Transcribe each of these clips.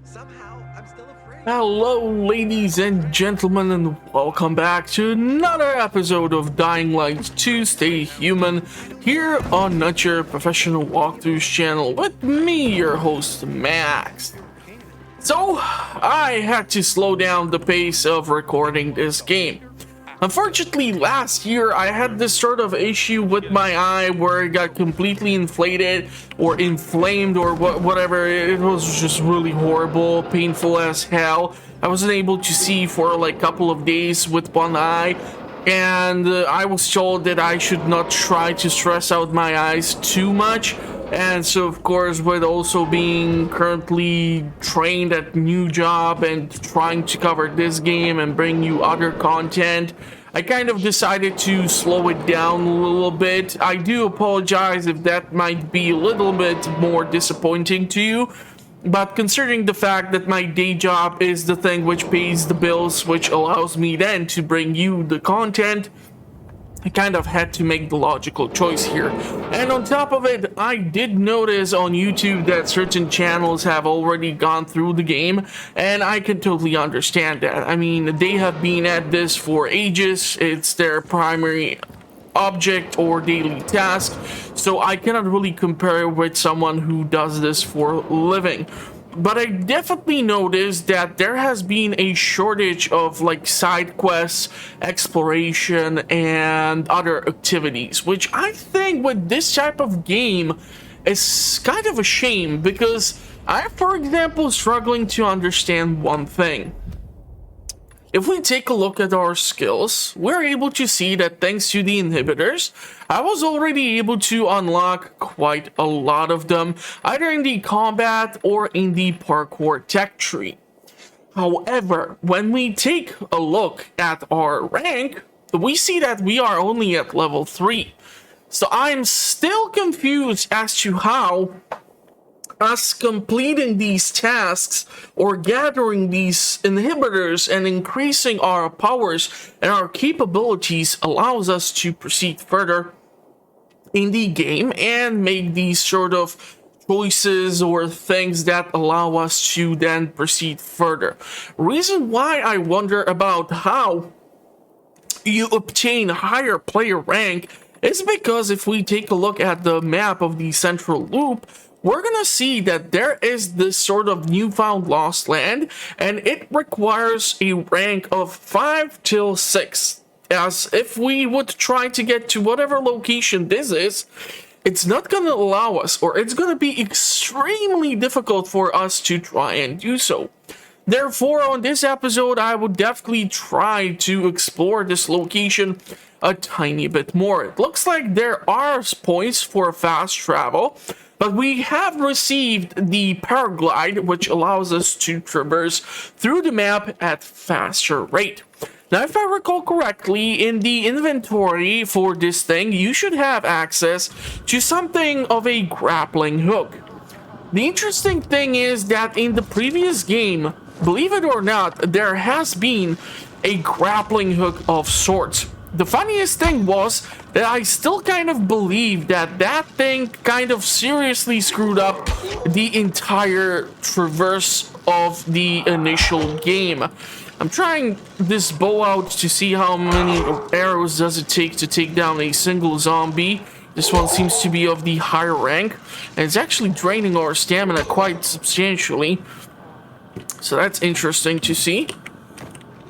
Somehow, I'm still afraid. Hello, ladies and gentlemen, and welcome back to another episode of Dying Light 2 Stay Human here on Not Your Professional Walkthroughs channel with me, your host, Max. So, I had to slow down the pace of recording this game. Unfortunately, last year I had this sort of issue with my eye where it got completely inflated or inflamed or whatever. It was just really horrible, painful as hell. I wasn't able to see for like a couple of days with one eye, and I was told that I should not try to stress out my eyes too much. And so, of course, with also being currently trained at new job and trying to cover this game and bring you other content, I kind of decided to slow it down a little bit. I do apologize if that might be a little bit more disappointing to you, but considering the fact that my day job is the thing which pays the bills, which allows me then to bring you the content, I kind of had to make the logical choice here. And on top of it, I did notice on YouTube that certain channels have already gone through the game, and I can totally understand that. I mean, they have been at this for ages. It's their primary object or daily task, so I cannot really compare with someone who does this for a living. But I definitely noticed that there has been a shortage of like side quests, exploration, and other activities, which I think with this type of game is kind of a shame, because I'm, for example, struggling to understand one thing. If we take a look at our skills, we're able to see that thanks to the inhibitors, I was already able to unlock quite a lot of them, either in the combat or in the parkour tech tree. However, when we take a look at our rank, we see that we are only at level 3. So I'm still confused as to how us completing these tasks or gathering these inhibitors and increasing our powers and our capabilities allows us to proceed further in the game and make these sort of choices or things that allow us to then proceed further. Reason why I wonder about how you obtain higher player rank is because if we take a look at the map of the central loop, we're gonna see that there is this sort of newfound lost land, and it requires a rank of 5 till 6. As if we would try to get to whatever location this is, it's not gonna allow us, or it's gonna be extremely difficult for us to try and do so. Therefore, on this episode, I would definitely try to explore this location a tiny bit more. It looks like there are points for fast travel, but we have received the paraglide, which allows us to traverse through the map at faster rate. Now, if I recall correctly, in the inventory for this thing, you should have access to something of a grappling hook. The interesting thing is that in the previous game, believe it or not, there has been a grappling hook of sorts. The funniest thing was that I still kind of believe that that thing kind of seriously screwed up the entire traverse of the initial game. I'm trying this bow out to see how many arrows does it take down a single zombie. This one seems to be of the higher rank, and it's actually draining our stamina quite substantially. So that's interesting to see.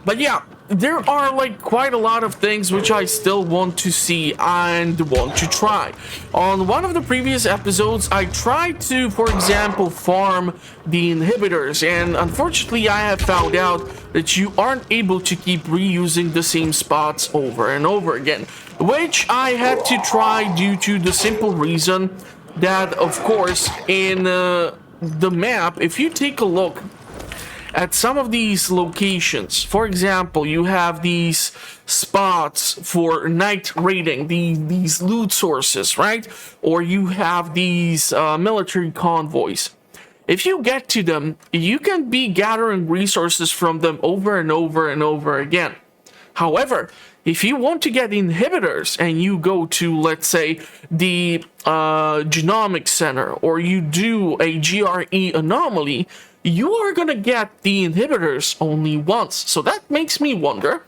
But yeah, there are like quite a lot of things which I still want to see and want to try. On one of the previous episodes, I tried to, for example, farm the inhibitors, and unfortunately I have found out that you aren't able to keep reusing the same spots over and over again, which I had to try due to the simple reason that, of course, in the map, if you take a look at some of these locations, for example, you have these spots for night raiding, these loot sources, right? Or you have these military convoys. If you get to them, you can be gathering resources from them over and over and over again. However, if you want to get inhibitors and you go to, let's say, the genomic center, or you do a GRE anomaly, you are gonna get the inhibitors only once. So that makes me wonder,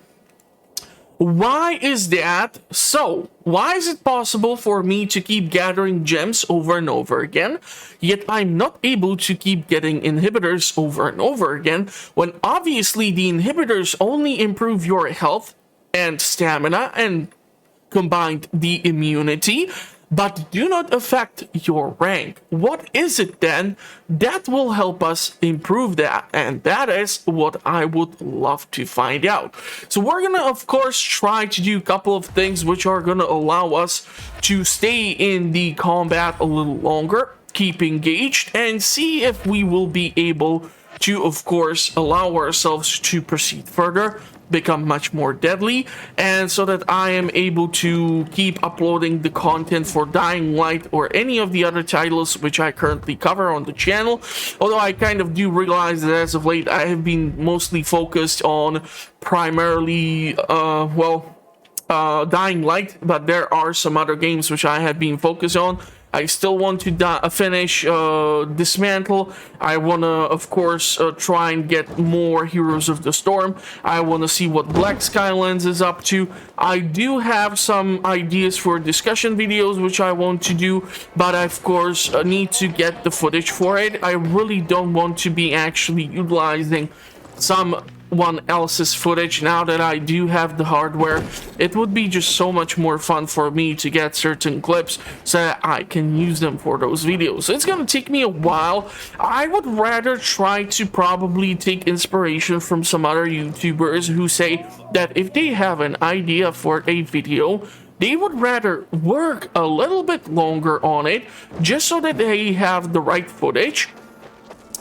why is that so? Why is it possible for me to keep gathering gems over and over again, yet I'm not able to keep getting inhibitors over and over again, when obviously the inhibitors only improve your health and stamina and combined the immunity, but do not affect your rank? What is it then that will help us improve that? And that is what I would love to find out. So we're gonna, of course, try to do a couple of things which are gonna allow us to stay in the combat a little longer, keep engaged, and see if we will be able to, of course, allow ourselves to proceed further, become much more deadly, and so that I am able to keep uploading the content for Dying Light or any of the other titles which I currently cover on the channel. Although I kind of do realize that as of late I have been mostly focused on primarily Dying Light, but there are some other games which I have been focused on. I still want to finish Dismantle. I want to, of course, try and get more Heroes of the Storm. I want to see what Black Skylands is up to. I do have some ideas for discussion videos which I want to do, but I, of course, need to get the footage for it. I really don't want to be actually utilizing someone else's footage now that I do have the hardware. It would be just so much more fun for me to get certain clips so that I can use them for those videos. It's gonna take me a while. I would rather try to probably take inspiration from some other YouTubers who say that if they have an idea for a video, they would rather work a little bit longer on it just so that they have the right footage.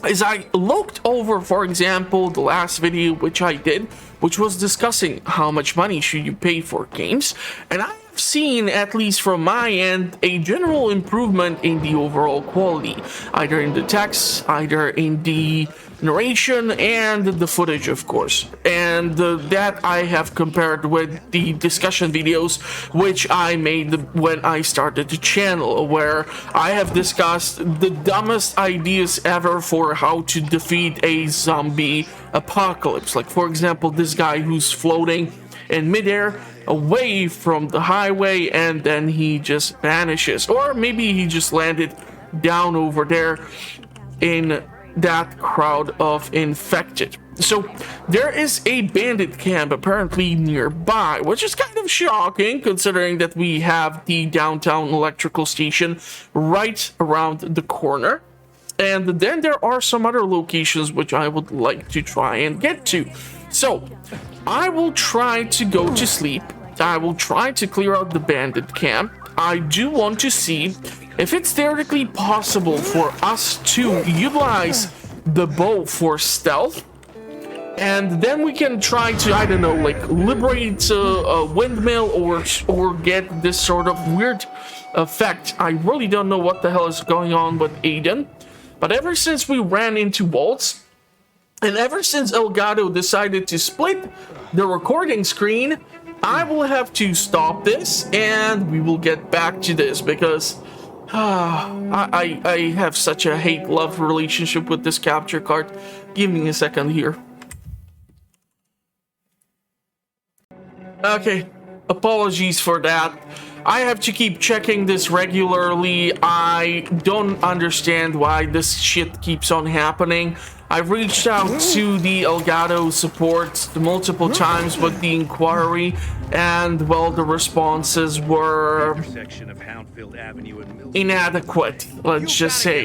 As I looked over, for example, the last video which I did, which was discussing how much money should you pay for games, and I have seen, at least from my end, a general improvement in the overall quality, either in the text, either in the narration, and the footage, of course. And that I have compared with the discussion videos which I made when I started the channel, where I have discussed the dumbest ideas ever for how to defeat a zombie apocalypse. Like, for example, this guy who's floating in midair away from the highway and then he just vanishes. Or maybe he just landed down over there in that crowd of infected. So there is a bandit camp apparently nearby, which is kind of shocking considering that we have the downtown electrical station right around the corner. And then there are some other locations which I would like to try and get to. So I will try to go to sleep. I will try to clear out the bandit camp. I do want to see if it's theoretically possible for us to utilize the bow for stealth, and then we can try to, I don't know, like liberate a windmill or get this sort of weird effect. I really don't know what the hell is going on with Aiden, but ever since we ran into Waltz, and ever since Elgato decided to split the recording screen, I will have to stop this and we will get back to this because I have such a hate-love relationship with this capture card. Give me a second here. Okay, apologies for that. I have to keep checking this regularly. I don't understand why this shit keeps on happening. I've reached out to the Elgato support multiple times with the inquiry, and well, the responses were inadequate, let's just say.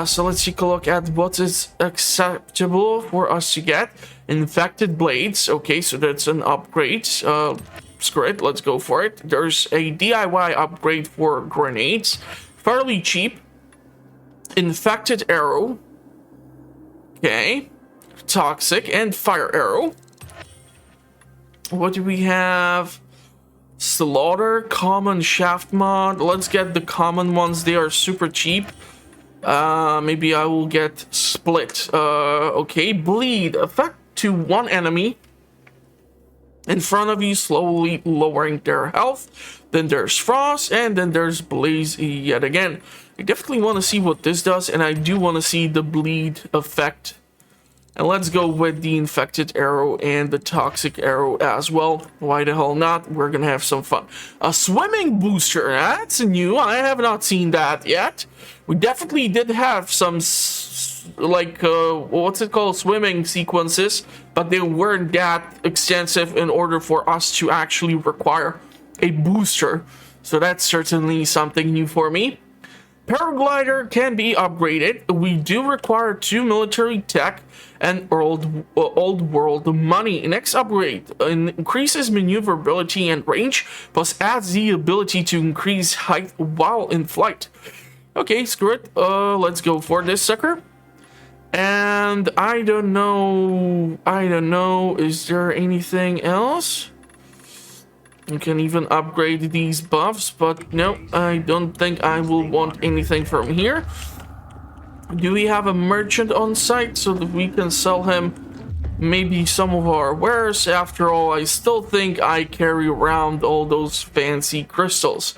So let's take a look at what is acceptable for us to get. Infected blades. Okay, so that's an upgrade. Screw it, let's go for it. There's a DIY upgrade for grenades, fairly cheap. Infected arrow. Okay, toxic and fire arrow. What do we have? Slaughter, common shaft mod. Let's get the common ones. They are super cheap. Maybe I will get split. Okay, bleed. Effect to one enemy in front of you, slowly lowering their health. Then there's frost, and then there's blaze yet again. I definitely want to see what this does, and I do want to see the bleed effect. And let's go with the infected arrow and the toxic arrow as well. Why the hell not? We're gonna have some fun. A swimming booster, that's new. I have not seen that yet. We definitely did have some what's it called, swimming sequences, but they weren't that extensive in order for us to actually require a booster. So that's certainly something new for me. Paraglider can be upgraded. We do require 2 military tech and old world money. Next upgrade increases maneuverability and range, plus adds the ability to increase height while in flight. Okay, screw it. Let's go for this sucker. And I don't know. Is there anything else? You can even upgrade these buffs, but no, I don't think I will want anything from here. Do we have a merchant on site so that we can sell him maybe some of our wares? After all, I still think I carry around all those fancy crystals.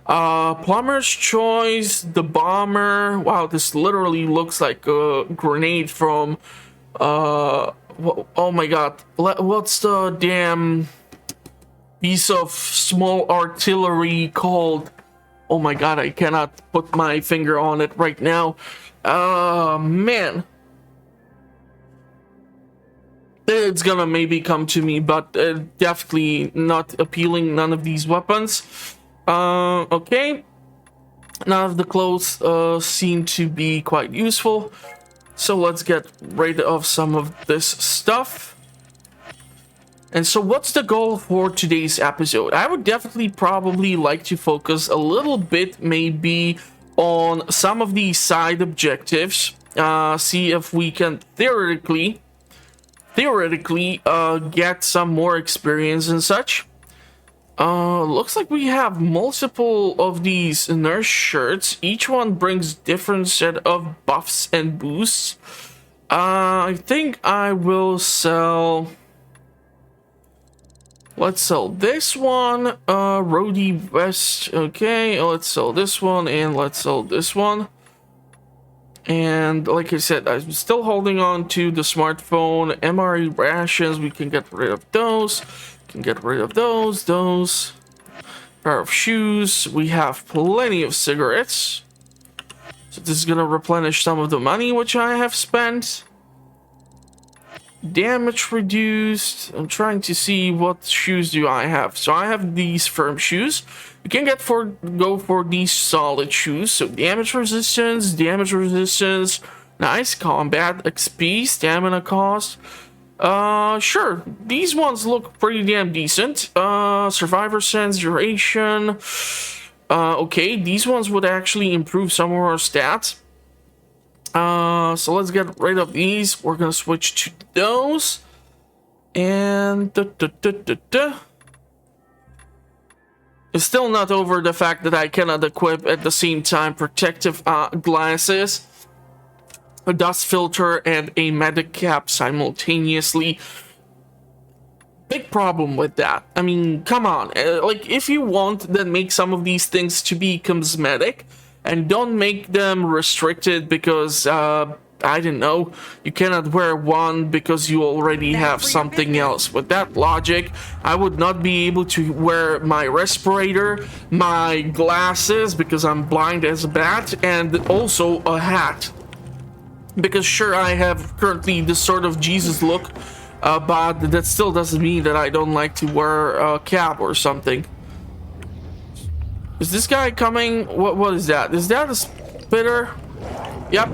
Plumber's choice, the bomber. Wow, this literally looks like a grenade from oh my god, what's the damn piece of small artillery called? Oh my god, I cannot put my finger on it right now. Man, it's gonna maybe come to me, but definitely not appealing. None of these weapons. Okay, none of the clothes seem to be quite useful, so let's get rid of some of this stuff. And so what's the goal for today's episode? I would definitely probably like to focus a little bit maybe on some of these side objectives. See if we can theoretically get some more experience and such. Looks like we have multiple of these nurse shirts. Each one brings different set of buffs and boosts. I think I will sell... Let's sell this one, roadie vest. Okay, let's sell this one, and let's sell this one. And like I said, I'm still holding on to the smartphone. MRE rations, we can get rid of those. Can get rid of those. Pair of shoes. We have plenty of cigarettes. So this is gonna replenish some of the money which I have spent. Damage reduced. I'm trying to see what shoes do I have. So I have these firm shoes. You can go for these solid shoes. So damage resistance, nice. Combat XP, stamina cost. Sure. These ones look pretty damn decent. Survivor sense, duration. Okay, these ones would actually improve some of our stats. So let's get rid of these. We're gonna switch to those. And it's still not over the fact that I cannot equip at the same time protective glasses, a dust filter, and a medic cap simultaneously. Big problem with that. I mean, come on. Like, if you want, then make some of these things to be cosmetic. And don't make them restricted because, I don't know, you cannot wear one because you already have something else. With that logic, I would not be able to wear my respirator, my glasses because I'm blind as a bat, and also a hat. Because sure, I have currently this sort of Jesus look, but that still doesn't mean that I don't like to wear a cap or something. Is this guy coming? What is that? Is that a spitter? Yep.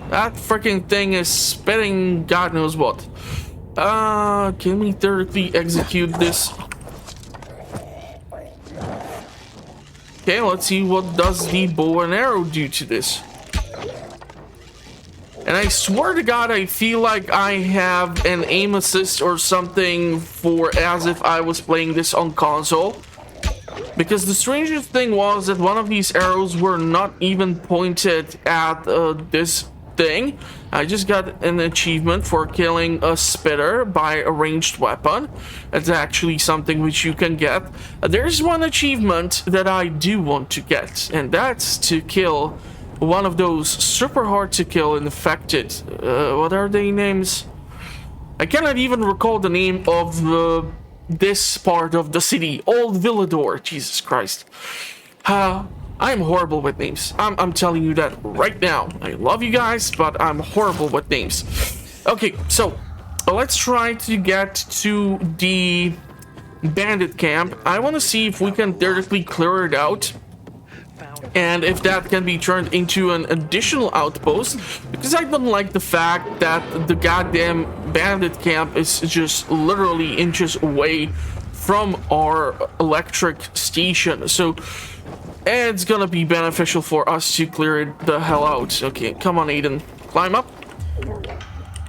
That freaking thing is spitting God knows what. Can we theoretically execute this? Okay, let's see what does the bow and arrow do to this. And I swear to God, I feel like I have an aim assist or something for as if I was playing this on console. Because the strangest thing was that one of these arrows were not even pointed at this thing. I just got an achievement for killing a spitter by a ranged weapon. That's actually something which you can get. There's one achievement that I do want to get, and that's to kill one of those super hard to kill infected. What are their names? I cannot even recall the name of this part of the city. Old Villador. Jesus Christ. I'm horrible with names. I'm telling you that right now. I love you guys, but I'm horrible with names. Okay, so let's try to get to the bandit camp. I want to see if we can theoretically clear it out, and if that can be turned into an additional outpost, because I don't like the fact that the goddamn bandit camp is just literally inches away from our electric station. So it's gonna be beneficial for us to clear it the hell out. Okay, come on, Aiden. Climb up.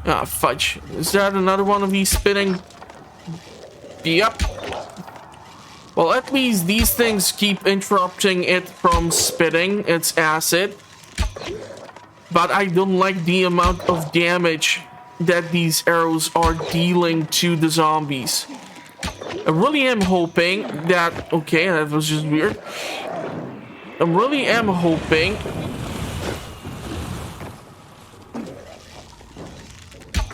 Ah, fudge. Is that another one of these spinning? Yep. Well, at least these things keep interrupting it from spitting its acid. But I don't like the amount of damage that these arrows are dealing to the zombies. I really am hoping that... Okay, that was just weird. I really am hoping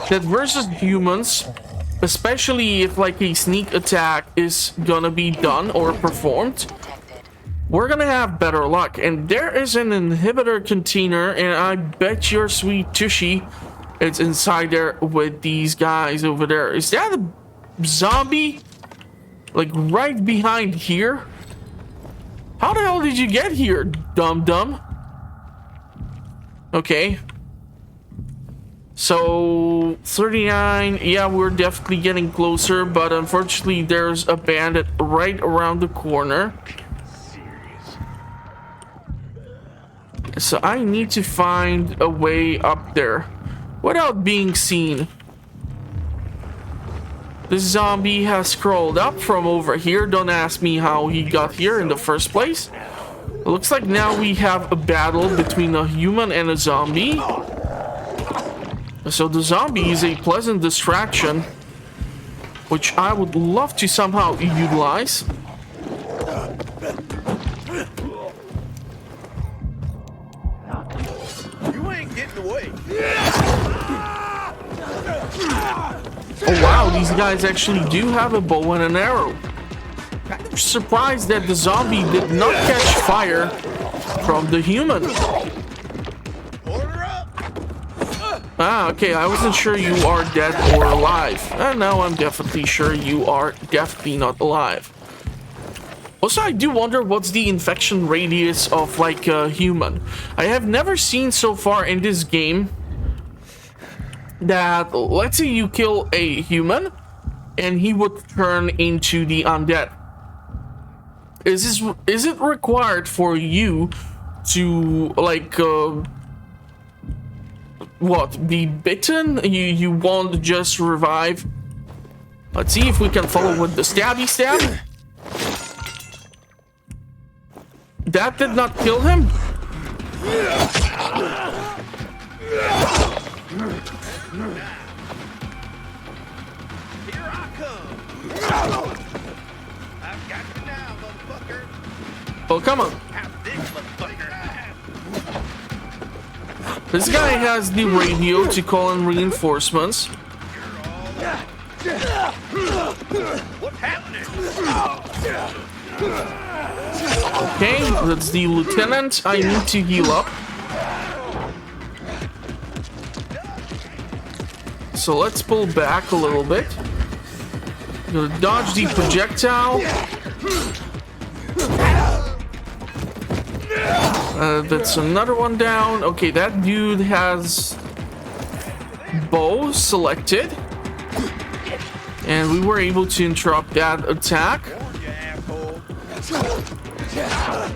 that versus humans, especially if like a sneak attack is gonna be done or performed, we're gonna have better luck. And there is an inhibitor container, and I bet your sweet tushy it's inside there with these guys over there. Is that a zombie? Like right behind here? How the hell did you get here, dum-dum? Okay. So, 39. Yeah, we're definitely getting closer, but unfortunately there's a bandit right around the corner. So I need to find a way up there without being seen. This zombie has crawled up from over here. Don't ask me how he got here in the first place. It looks like now we have a battle between a human and a zombie. So the zombie is a pleasant distraction, which I would love to somehow utilize. You ain't getting away. Oh wow, these guys actually do have a bow and an arrow. I'm surprised that the zombie did not catch fire from the human. Ah, okay, I wasn't sure you are dead or alive. And now I'm definitely sure you are definitely not alive. Also, I do wonder what's the infection radius of like a human. I have never seen so far in this game that, let's say you kill a human and he would turn into the undead. Is it required for you to like what, be bitten? You won't just revive? Let's see if we can follow with the stabby stab. That did not kill him. Here I come. I've got you now, motherfucker. Oh, come on. Have this, motherfucker. This guy has the radio to call in reinforcements. What's happening? Okay, that's the lieutenant. I need to heal up. So let's pull back a little bit. Gonna dodge the projectile. That's another one down. Okay, that dude has bow selected. And we were able to interrupt that attack.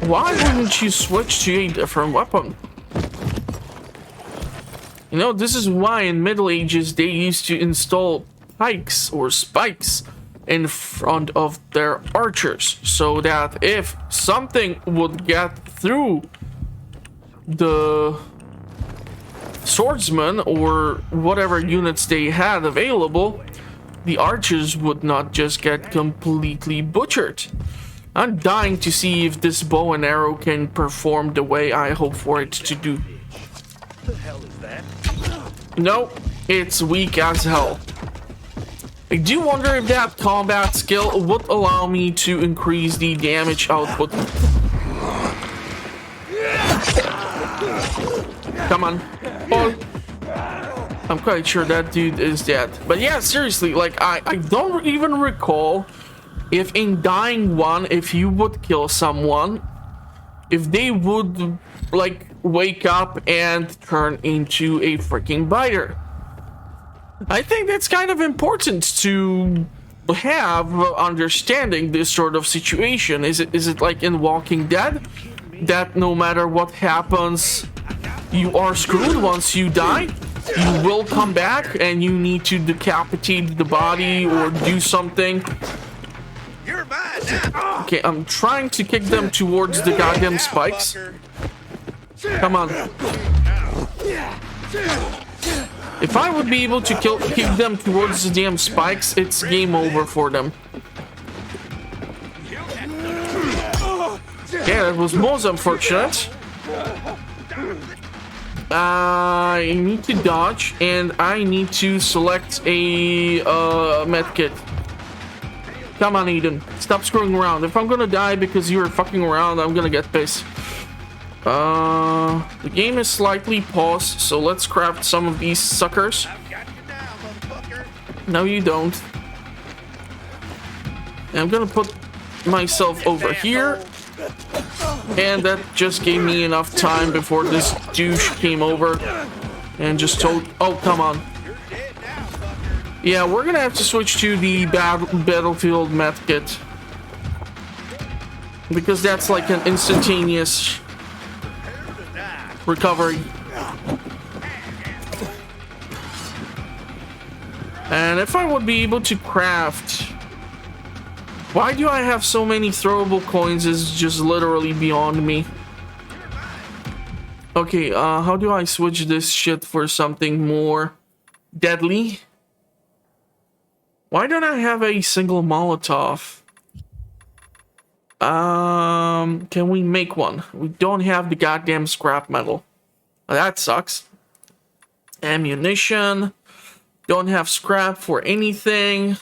Why wouldn't you switch to a different weapon? You know, this is why in Middle Ages they used to install pikes or spikes in front of their archers, so that if something would get through the swordsmen or whatever units they had available, the archers would not just get completely butchered. I'm dying to see if this bow and arrow can perform the way I hope for it to do. What the hell is that? No, it's weak as hell. I do wonder if that combat skill would allow me to increase the damage output. Come on. Oh. I'm quite sure that dude is dead. But yeah, seriously, like, I don't even recall if in Dying 1, if you would kill someone, if they would, like, wake up and turn into a freaking biter. I think that's kind of important to have understanding this sort of situation. Is it like in Walking Dead that no matter what happens, you are screwed once you die? You will come back and you need to decapitate the body or do something. You're mine now. Okay, I'm trying to kick them towards the goddamn spikes. Come on. If I would be able to kick them towards the damn spikes, it's game over for them. Yeah, that was most unfortunate. I need to dodge, and I need to select a medkit. Come on, Eden. Stop screwing around. If I'm gonna die because you're fucking around, I'm gonna get pissed. The game is slightly paused, so let's craft some of these suckers. No, you don't. And I'm gonna put myself over here. And that just gave me enough time before this douche came over and just told... Oh, come on. Yeah, we're gonna have to switch to the battlefield medkit. Because that's like an instantaneous recovery. And if I would be able to craft... Why do I have so many throwable coins is just literally beyond me. Okay, how do I switch this shit for something more deadly? Why don't I have a single Molotov? Can we make one? We don't have the goddamn scrap metal. That sucks. Ammunition. Don't have scrap for anything.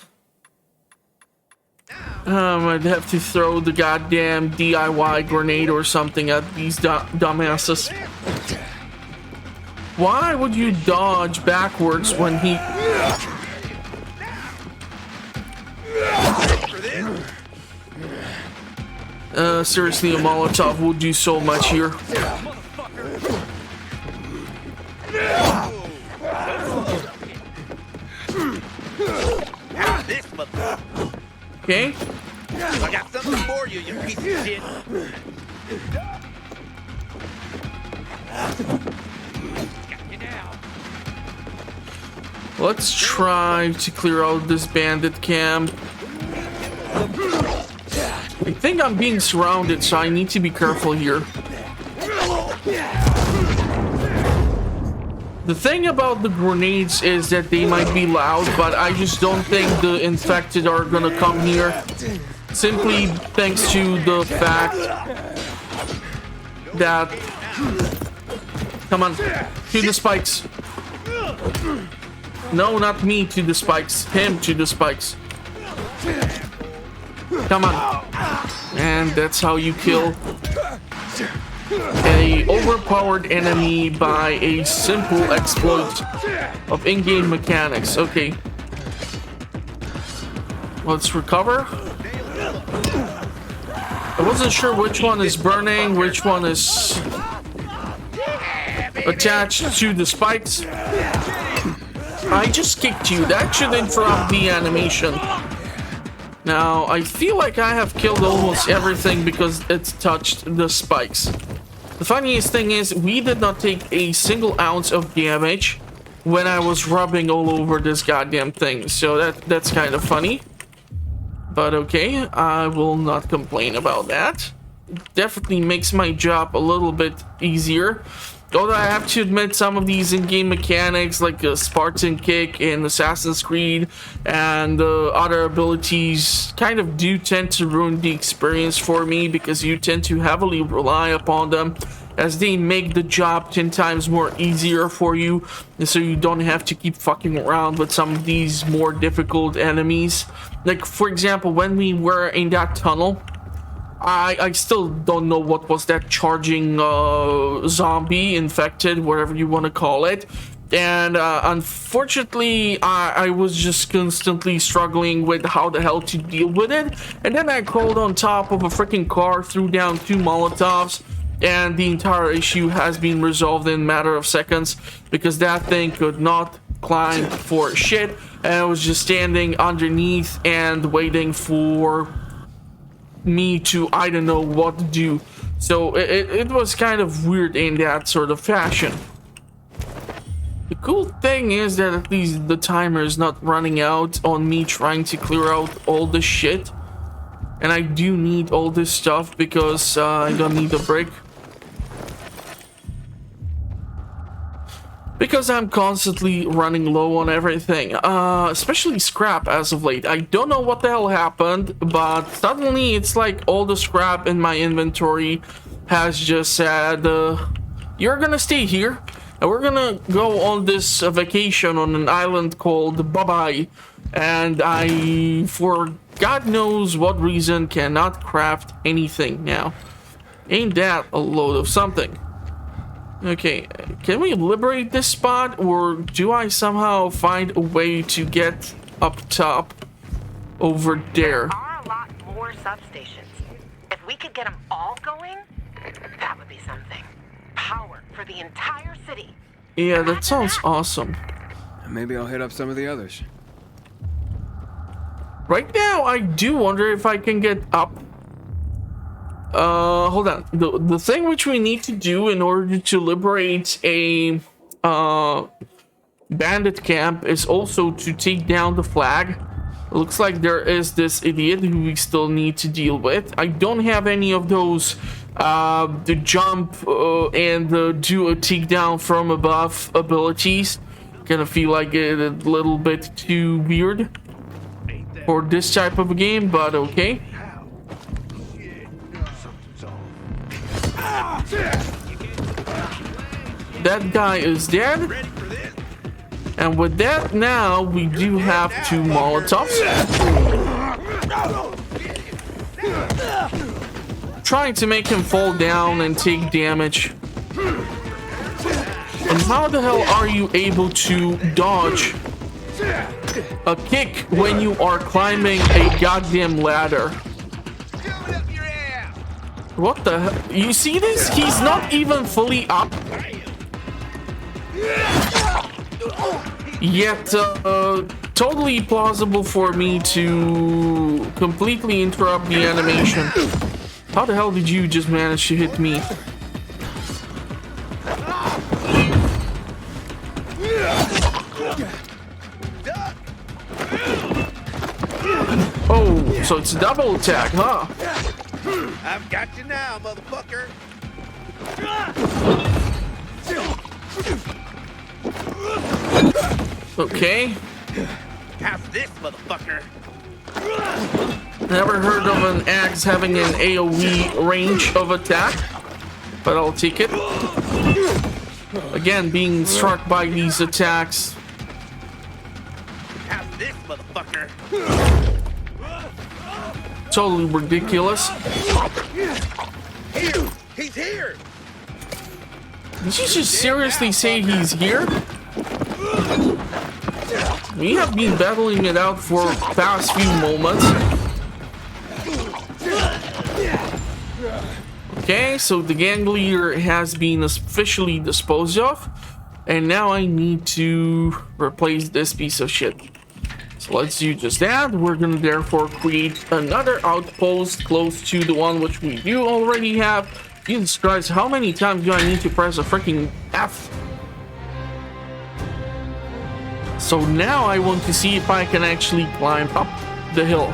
I'd have to throw the goddamn DIY grenade or something at these dumbasses. Why would you dodge backwards when he... Seriously, a Molotov would do so much here. Okay. I got something for you, you piece of shit. Got you now. Let's try to clear out this bandit camp. I think I'm being surrounded, so I need to be careful here. The thing about the grenades is that they might be loud, but I just don't think the infected are gonna come here. Simply thanks to the fact that... Come on, to the spikes. No, not me to the spikes. Him to the spikes. Come on. And that's how you kill an overpowered enemy by a simple exploit of in-game mechanics. Okay. Let's recover. I wasn't sure which one is burning, which one is attached to the spikes. I just kicked you. That should interrupt the animation. Now, I feel like I have killed almost everything because it's touched the spikes. The funniest thing is, we did not take a single ounce of damage when I was rubbing all over this goddamn thing. So that's kind of funny. But okay, I will not complain about that. Definitely makes my job a little bit easier. Although I have to admit, some of these in-game mechanics, like Spartan Kick in Assassin's Creed and other abilities, kind of do tend to ruin the experience for me, because you tend to heavily rely upon them, as they make the job 10 times more easier for you, and so you don't have to keep fucking around with some of these more difficult enemies. Like, for example, when we were in that tunnel, I still don't know what was that charging zombie, infected, whatever you want to call it. And unfortunately, I was just constantly struggling with how the hell to deal with it. And then I crawled on top of a freaking car, threw down 2 Molotovs, and the entire issue has been resolved in a matter of seconds, because that thing could not climb for shit, and I was just standing underneath and waiting for me to, I don't know what to do. So it was kind of weird in that sort of fashion. The cool thing is that at least the timer is not running out on me trying to clear out all the shit, and I do need all this stuff because I don't need a brick. Because I'm constantly running low on everything, especially scrap as of late. I don't know what the hell happened, but suddenly it's like all the scrap in my inventory has just said, you're gonna stay here, and we're gonna go on this vacation on an island called Bye-Bye. And I, for God knows what reason, cannot craft anything now. Ain't that a load of something? Okay, can we liberate this spot, or do I somehow find a way to get up top over there? There are a lot more substations. If we could get them all going, that would be something. Power for the entire city. Yeah, that sounds awesome. Maybe I'll hit up some of the others. Right now, I do wonder if I can get up. Hold on. The thing which we need to do in order to liberate a bandit camp is also to take down the flag. It looks like there is this idiot who we still need to deal with. I don't have any of those the jump and do a takedown from above abilities. Kind of feel like it a little bit too weird for this type of a game, but okay. That guy is dead. And with that, now we do have 2 Molotovs. Trying to make him fall down and take damage. And how the hell are you able to dodge a kick when you are climbing a goddamn ladder? What the hell? You see this? He's not even fully up. Yet, totally plausible for me to completely interrupt the animation. How the hell did you just manage to hit me? Oh, so it's a double attack, huh? I've got you now, motherfucker. Okay. How's this, motherfucker? Never heard of an axe having an AoE range of attack, but I'll take it. Again, being struck by these attacks. How's this, motherfucker? Totally ridiculous. Here! He's here! Did you just seriously say he's here? We have been battling it out for the past few moments. Okay, so the gang leader has been officially disposed of. And now I need to replace this piece of shit. So let's do just that. We're gonna therefore create another outpost close to the one which we do already have. Jesus Christ, how many times do I need to press a freaking F? So now I want to see if I can actually climb up the hill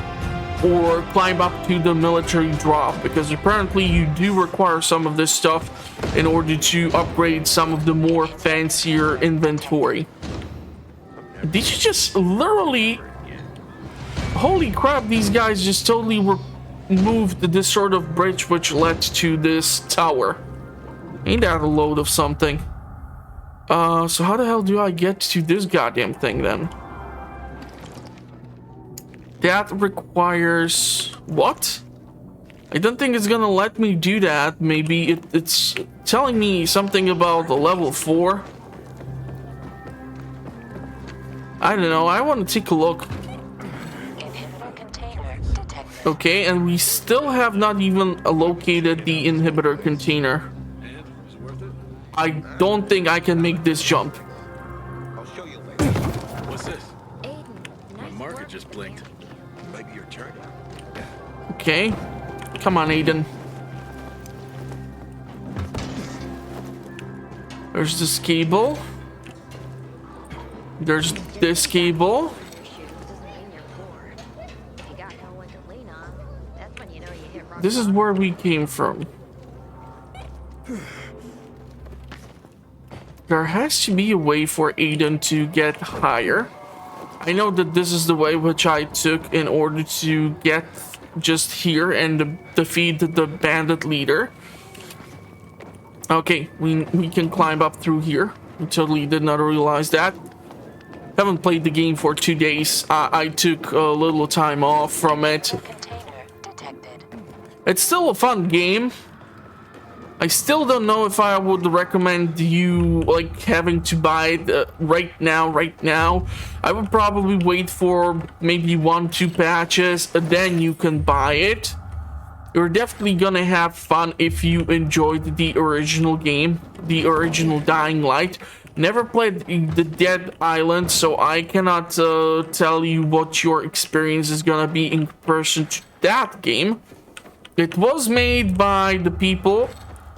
or climb up to the military drop, because apparently you do require some of this stuff in order to upgrade some of the more fancier inventory. Did you just literally... Holy crap, these guys just totally removed this sort of bridge which led to this tower. Ain't that a load of something? So how the hell do I get to this goddamn thing then? That requires... What? I don't think it's gonna let me do that. Maybe it's telling me something about the level 4. I don't know. I want to take a look. Okay, and we still have not even located the inhibitor container. I don't think I can make this jump. I'll show you later. What's this? Aiden, My nice marker work. just blinked. Might be your turn. Okay. Come on, Aiden. There's this cable. There's this cable. Shoes doesn't mean you're poor. If you got no one to lean on, that's when you know you hit rock This is bottom. where we came from. There has to be a way for Aiden to get higher. I know that this is the way which I took in order to get just here and defeat the bandit leader. Okay, we can climb up through here. I totally did not realize that. Haven't played the game for 2 days. I took a little time off from it. Container detected. It's still a fun game. I still don't know if I would recommend you like having to buy it right now. I would probably wait for maybe 1-2 patches and then you can buy it. You're definitely gonna have fun if you enjoyed the original game, the original Dying Light. Never played the Dead Island, so I cannot tell you what your experience is gonna be in comparison to that game. It was made by the people,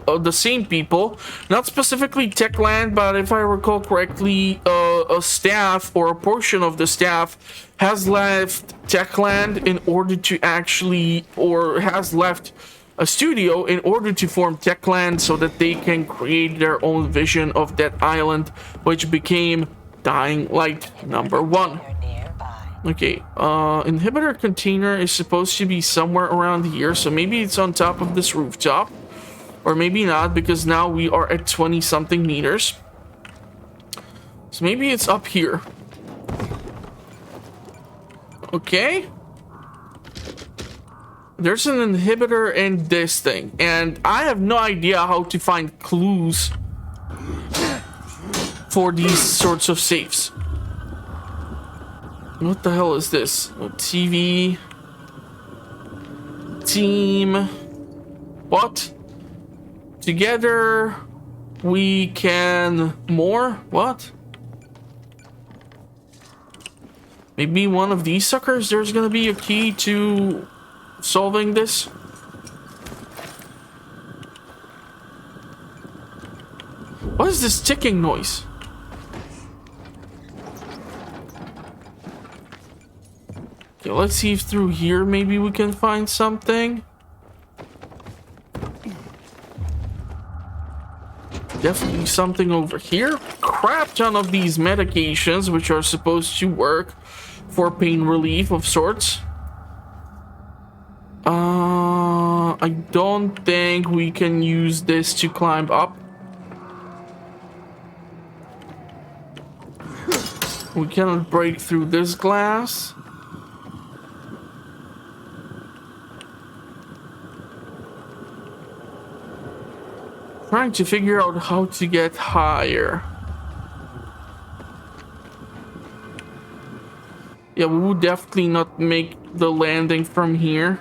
the same people, not specifically Techland, but if I recall correctly, a staff or a portion of the staff has left Techland in order to actually, or has left a studio in order to form Techland so that they can create their own vision of that island, which became Dying Light #1. Okay, inhibitor container is supposed to be somewhere around here, so maybe it's on top of this rooftop. Or maybe not, because now we are at 20-something meters. So maybe it's up here. Okay. There's an inhibitor in this thing. And I have no idea how to find clues for these sorts of safes. What the hell is this? Oh, TV. Team. What? Together, we can more? What? Maybe one of these suckers? There's gonna be a key to solving this? What is this ticking noise? Okay, let's see if through here maybe we can find something. Definitely something over here. Crap ton of these medications, which are supposed to work for pain relief of sorts. I don't think we can use this to climb up. We cannot break through this glass. Trying to figure out how to get higher. Yeah, we would definitely not make the landing from here.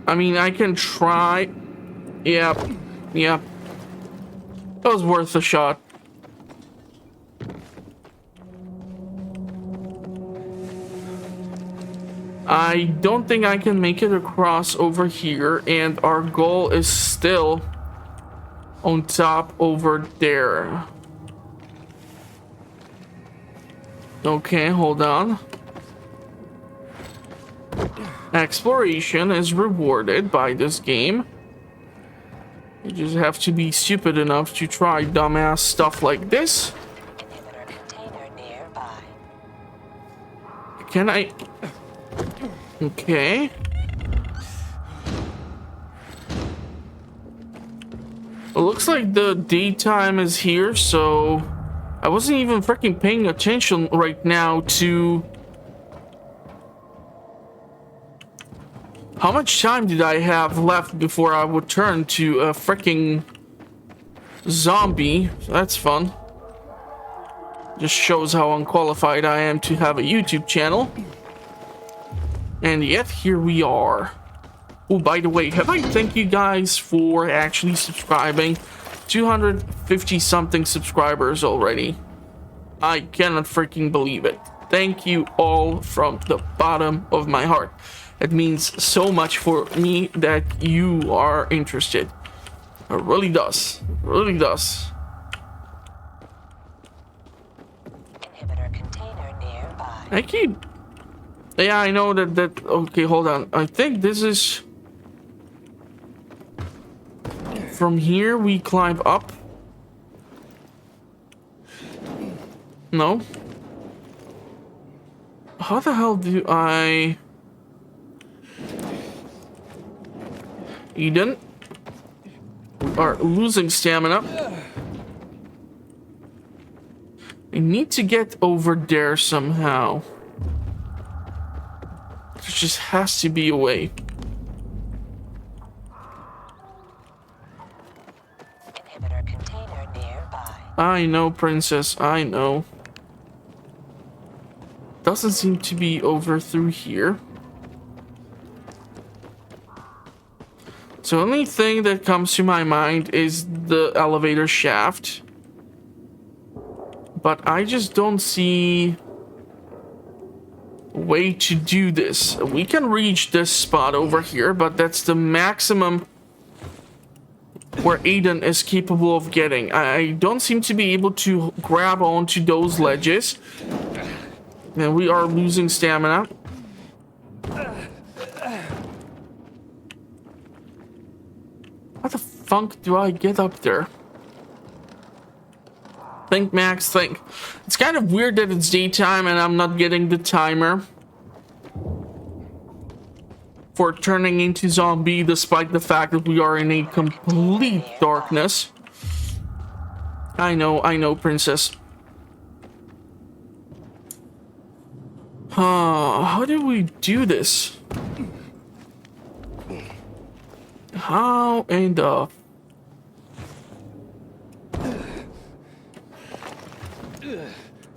I mean, I can try. Yep. That was worth a shot. I don't think I can make it across over here, and our goal is still on top over there. Okay, hold on. Exploration is rewarded by this game. You just have to be stupid enough to try dumbass stuff like this. Inhibitor container nearby. Can I? Okay. It looks like the daytime is here, so I wasn't even freaking paying attention right now to how much time did I have left before I would turn to a freaking zombie. So that's fun. Just shows how unqualified I am to have a YouTube channel. And yet here we are. Oh, by the way, have I thank you guys for actually subscribing? 250 something subscribers already. I cannot freaking believe it. Thank you all from the bottom of my heart. It means so much for me that you are interested. It really does. It really does. Inhibitor container nearby. I keep... Yeah, I know that... Okay, hold on. I think this is... From here, we climb up. No. How the hell do I... Eden? We are losing stamina. I need to get over there somehow. There just has to be a way. Inhibitor container nearby. I know, princess, I know. Doesn't seem to be over through here. So the only thing that comes to my mind is the elevator shaft. But I just don't see a way to do this. We can reach this spot over here, but that's the maximum where Aiden is capable of getting. I don't seem to be able to grab onto those ledges. And we are losing stamina. How the funk do I get up there? Think, Max, think. It's kind of weird that it's daytime and I'm not getting the timer for turning into zombie, despite the fact that we are in a complete darkness. I know, princess. How do we do this? How in the...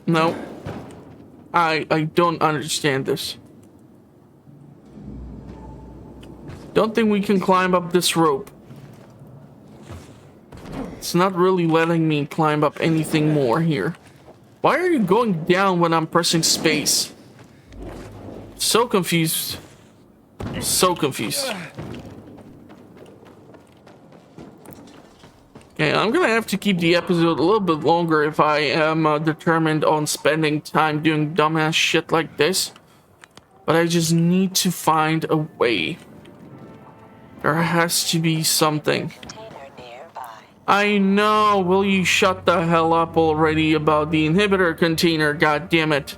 No. I don't understand this. Don't think we can climb up this rope. It's not really letting me climb up anything more here. Why are you going down when I'm pressing space? So confused. So confused. Okay, I'm gonna have to keep the episode a little bit longer if I am determined on spending time doing dumbass shit like this. But I just need to find a way. There has to be something. I know, will you shut the hell up already about the inhibitor container, god damn it.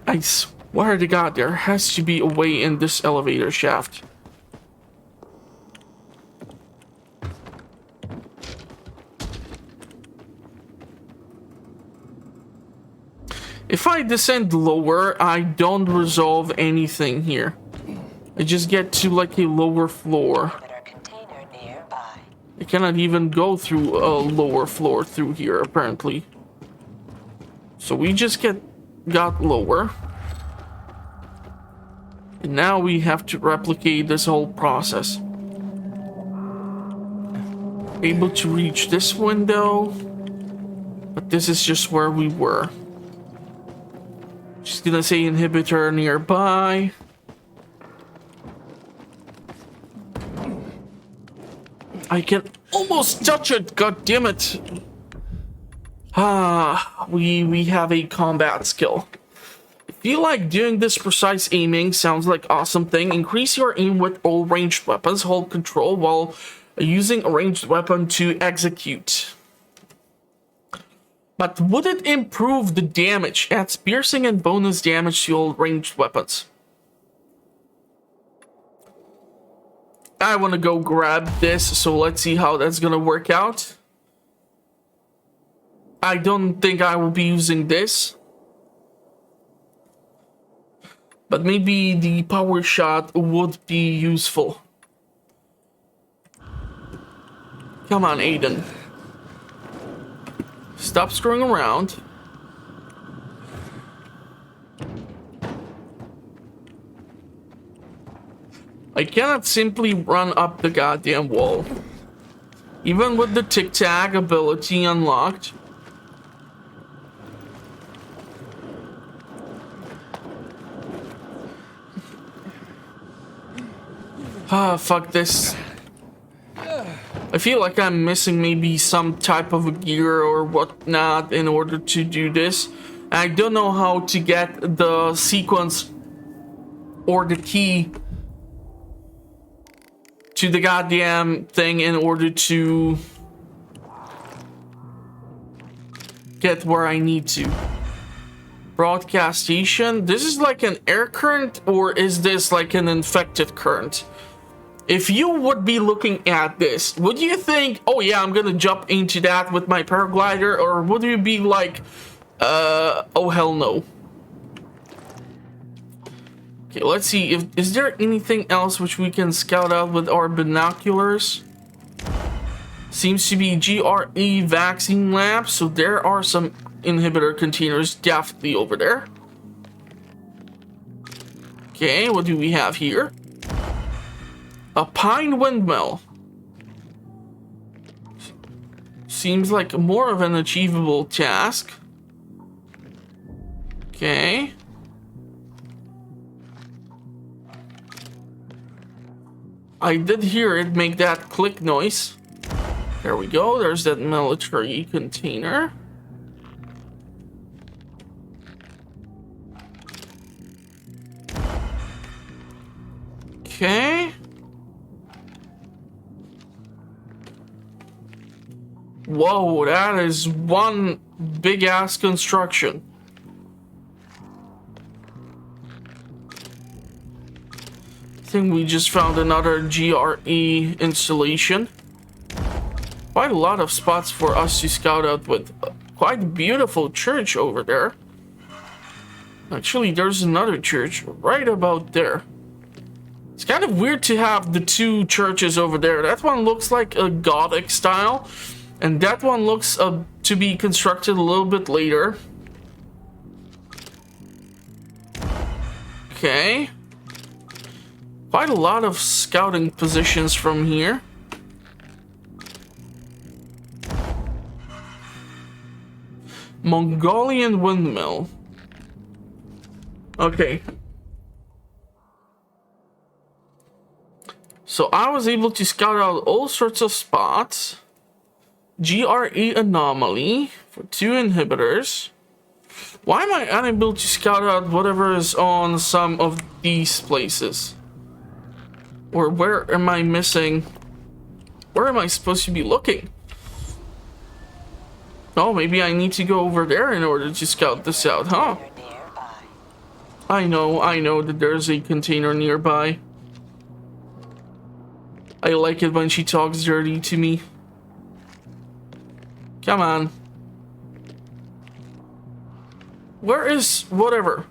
I swear to god, there has to be a way in this elevator shaft. If I descend lower, I don't resolve anything here. I just get to like a lower floor. I cannot even go through a lower floor through here, apparently. So we just got lower. And now we have to replicate this whole process. Able to reach this window. But this is just where we were. Just gonna say inhibitor nearby. I can almost touch it, god damn it. We have a combat skill. Feel like doing this precise aiming sounds like awesome thing. Increase your aim with all ranged weapons. Hold control while using a ranged weapon to execute. But would it improve the damage? Adds piercing and bonus damage to all ranged weapons. I want to go grab this, so let's see how that's gonna work out. I don't think I will be using this. But maybe the power shot would be useful. Come on, Aiden. Stop screwing around. I cannot simply run up the goddamn wall. Even with the tic-tac ability unlocked. Ah, fuck this. I feel like I'm missing maybe some type of a gear or whatnot in order to do this. I don't know how to get the sequence or the key to the goddamn thing in order to get where I need to. Broadcast station. This is like an air current, or is this like an infected current? If you would be looking at this, would you think, oh yeah, I'm gonna jump into that with my paraglider, or would you be like, oh hell no? Okay, let's see, is there anything else which we can scout out with our binoculars? Seems to be GRE vaccine lab, so there are some inhibitor containers definitely over there. Okay, what do we have here? A pine windmill. Seems like more of an achievable task. Okay. I did hear it make that click noise. There we go. There's that military container. Okay. Whoa, that is one big ass construction. I think we just found another GRE installation. Quite a lot of spots for us to scout out with. Quite a beautiful church over there. Actually, there's another church right about there. It's kind of weird to have the two churches over there. That one looks like a Gothic style. And that one looks to be constructed a little bit later. Okay. Quite a lot of scouting positions from here. Mongolian windmill. Okay. So I was able to scout out all sorts of spots. GRE anomaly for 2 inhibitors. Why am I unable to scout out whatever is on some of these places? Or where am I missing? Where am I supposed to be looking? Oh, maybe I need to go over there in order to scout this out, huh? I know that there's a container nearby. I like it when she talks dirty to me. Come on. Where is whatever?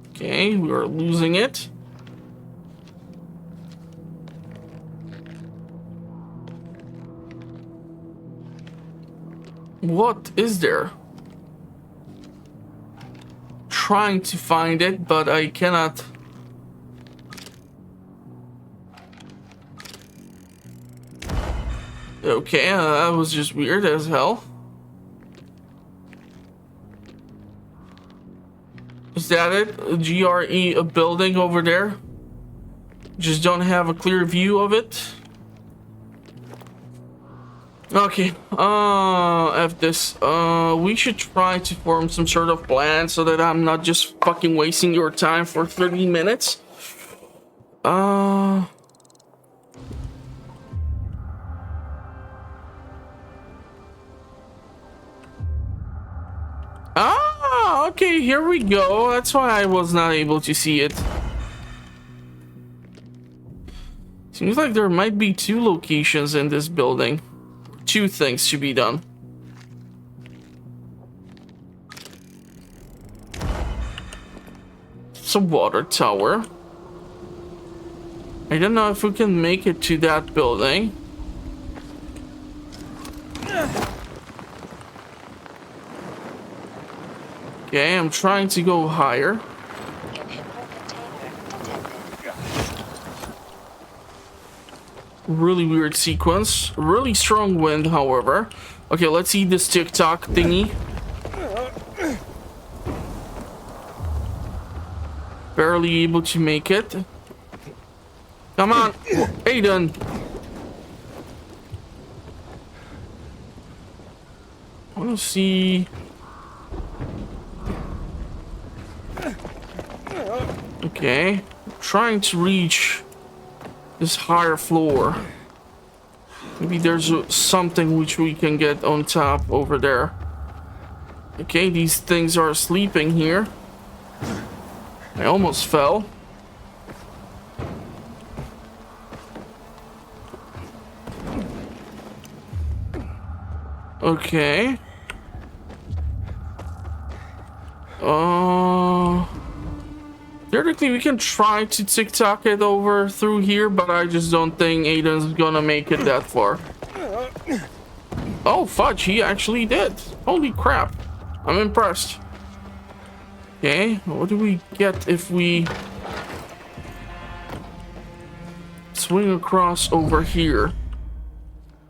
Okay, we are losing it. What is there? Trying to find it, but I cannot. Okay, that was just weird as hell. Is that it? A GRE, a building over there? Just don't have a clear view of it. Okay, F this. We should try to form some sort of plan so that I'm not just fucking wasting your time for 30 minutes. Okay, here we go. That's why I was not able to see it. Seems like there might be 2 locations in this building. 2 things to be done. It's a water tower. I don't know if we can make it to that building. Okay, I'm trying to go higher. Really weird sequence. Really strong wind, however. Okay, let's see this TikTok thingy. Barely able to make it. Come on, Aiden. I want to see. Okay, trying to reach this higher floor. Maybe there's something which we can get on top over there. Okay, these things are sleeping here. I almost fell. Okay. Theoretically, we can try to TikTok it over through here, but I just don't think Aiden's gonna make it that far. Oh, fudge, he actually did. Holy crap. I'm impressed. Okay, what do we get if we swing across over here?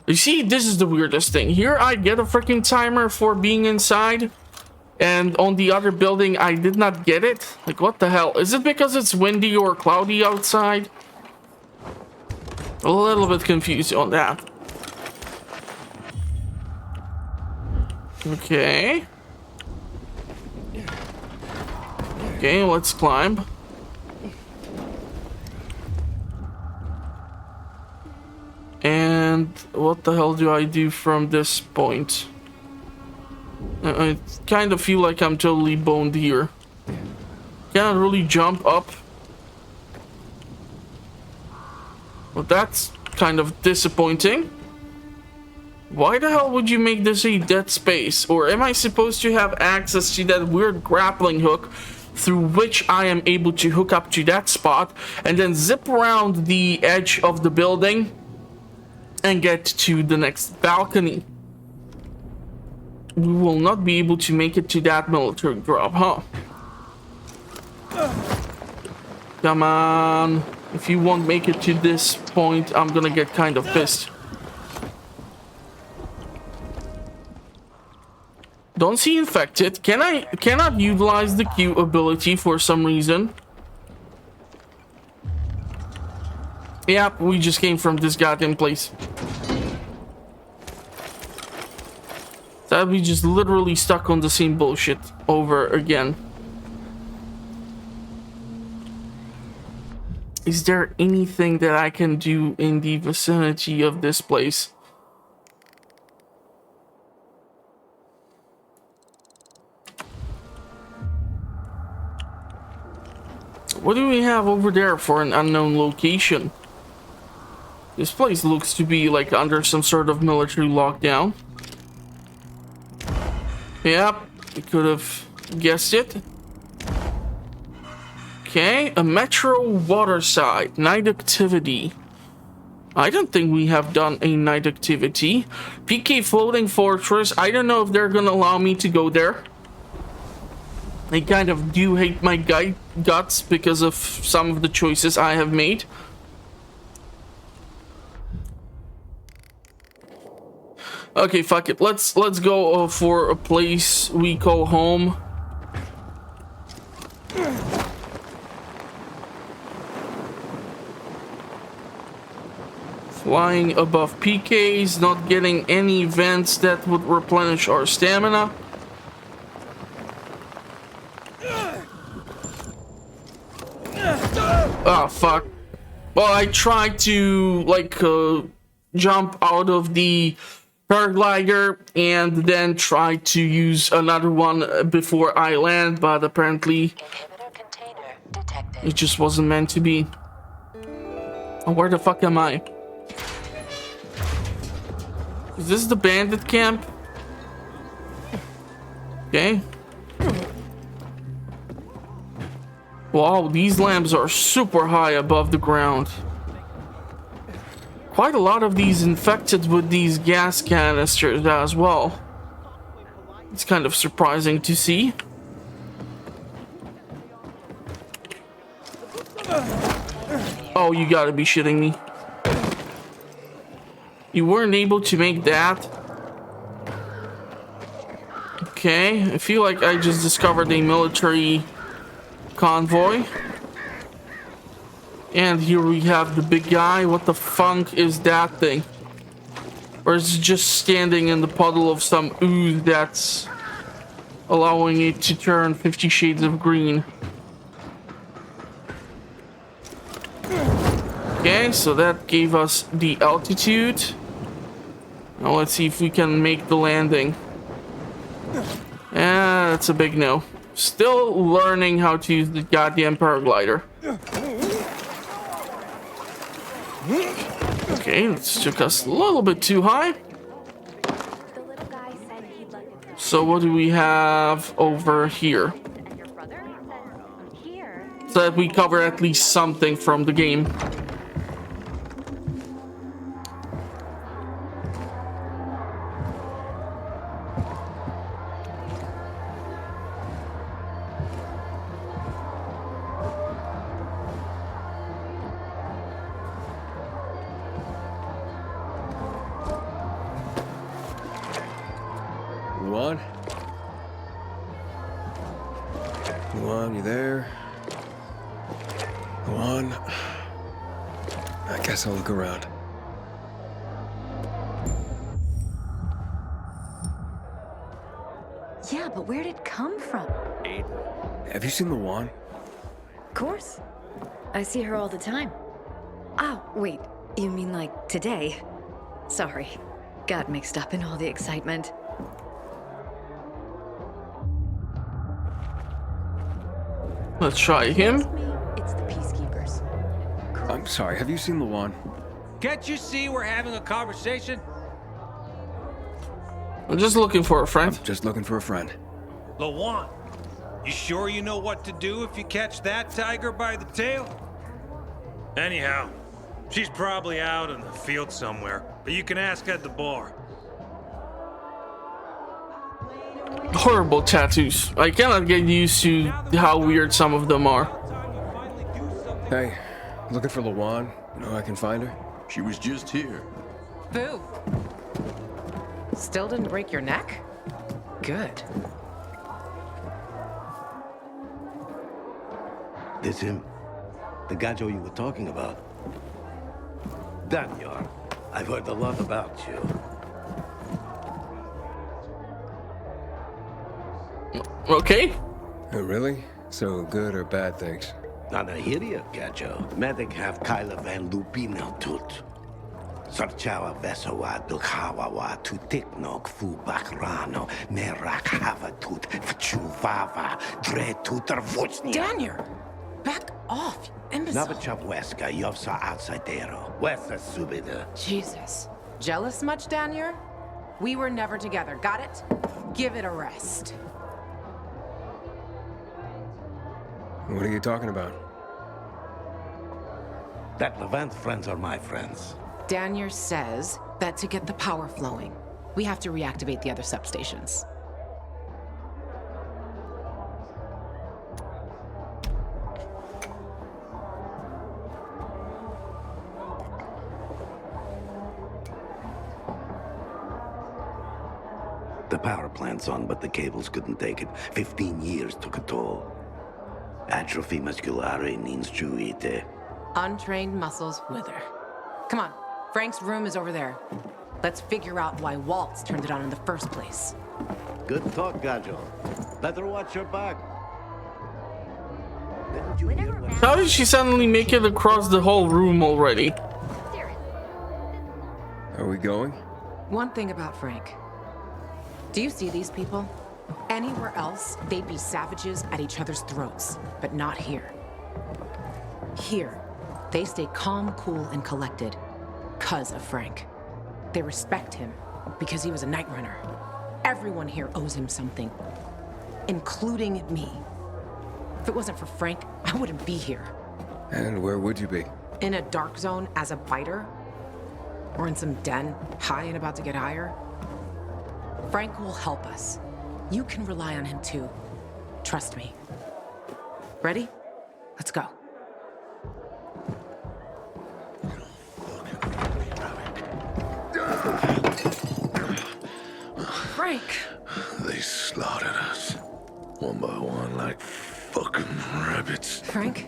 You see, this is the weirdest thing. Here I get a freaking timer for being inside. And on the other building, I did not get it. Like, what the hell? Is it because it's windy or cloudy outside? A little bit confused on that. Okay. Okay, let's climb. And what the hell do I do from this point? I kind of feel like I'm totally boned here. Can't really jump up. Well, that's kind of disappointing. Why the hell would you make this a dead space? Or am I supposed to have access to that weird grappling hook through which I am able to hook up to that spot and then zip around the edge of the building and get to the next balcony? We will not be able to make it to that military drop, huh? Come on. If you won't make it to this point, I'm gonna get kind of pissed. Don't see infected. Cannot utilize the Q ability for some reason. Yep, we just came from this goddamn place. That we just literally stuck on the same bullshit over again. Is there anything that I can do in the vicinity of this place? What do we have over there for an unknown location? This place looks to be like under some sort of military lockdown. Yep, we could have guessed it. Okay, a metro waterside, night activity. I don't think we have done a night activity. PK floating fortress, I don't know if they're gonna allow me to go there. They kind of do hate my guts because of some of the choices I have made. Okay, fuck it. Let's go for a place we call home. Flying above PKs, not getting any vents that would replenish our stamina. Oh, fuck. Well, I tried to, like, jump out of the paraglider and then try to use another one before I land, but apparently it just wasn't meant to be. Oh, where the fuck am I? Is this the bandit camp? Okay. Wow, these lamps are super high above the ground. Quite a lot of these infected with these gas canisters as well. It's kind of surprising to see. Oh, you gotta be shitting me. You weren't able to make that? Okay, I feel like I just discovered a military convoy. And here we have the big guy. What the funk is that thing? Or is it just standing in the puddle of some ooze that's allowing it to turn 50 shades of green? Okay, so that gave us the altitude. Now let's see if we can make the landing. Yeah, that's a big no. Still learning how to use the goddamn paraglider. Okay, this took us a little bit too high. So what do we have over here? So that we cover at least something from the game. Luan, you there? Luan, I guess I'll look around. Yeah, but where'd it come from? Have you seen Luan? Of course. I see her all the time. Oh, wait. You mean like today? Sorry. Got mixed up in all the excitement. Let's try him. It's the Peacekeepers. I'm sorry, have you seen Luan? Can't you see we're having a conversation? I'm just looking for a friend. Just looking for a friend. Lawan, you sure you know what to do if you catch that tiger by the tail? Anyhow, she's probably out in the field somewhere, but you can ask at the bar. Horrible tattoos. I cannot get used to how weird some of them are. Hey, looking for Luan? You know I can find her? She was just here. Boo. Still didn't break your neck? Good. This him? The gajo you were talking about? Daniel, I've heard a lot about you. Okay. Oh, really? So good or bad things? Nana hiria, gajo. Medic have Kyla van Lupina tut. Sarchawa vesawa dukhawawa tu tiknok fu bakrano merak havatut vchuvava dre tutar vuchnia. Daniel, back off, you imbecile. Navachap weska yovsa outsidero. Wesa subida. Jesus. Jealous much, Daniel? We were never together, got it? Give it a rest. What are you talking about? That Levant friends are my friends. Daniel says that to get the power flowing, we have to reactivate the other substations. The power plant's on, but the cables couldn't take it. 15 years took a toll. Atrophy musculare means juite. Untrained muscles wither. Come on, Frank's room is over there. Let's figure out why Waltz turned it on in the first place. Good talk, Gajo. Better watch your back. Didn't you hear what... How did she suddenly make it across the whole room already? Are we going? One thing about Frank. Do you see these people? Anywhere else, they'd be savages at each other's throats, but not here. Here, they stay calm, cool, and collected, 'cause of Frank. They respect him because he was a night runner. Everyone here owes him something, including me. If it wasn't for Frank, I wouldn't be here. And where would you be? In a dark zone as a biter? Or in some den, high and about to get higher? Frank will help us. You can rely on him too. Trust me. Ready? Let's go. Frank! They slaughtered us. One by one like fucking rabbits. Frank?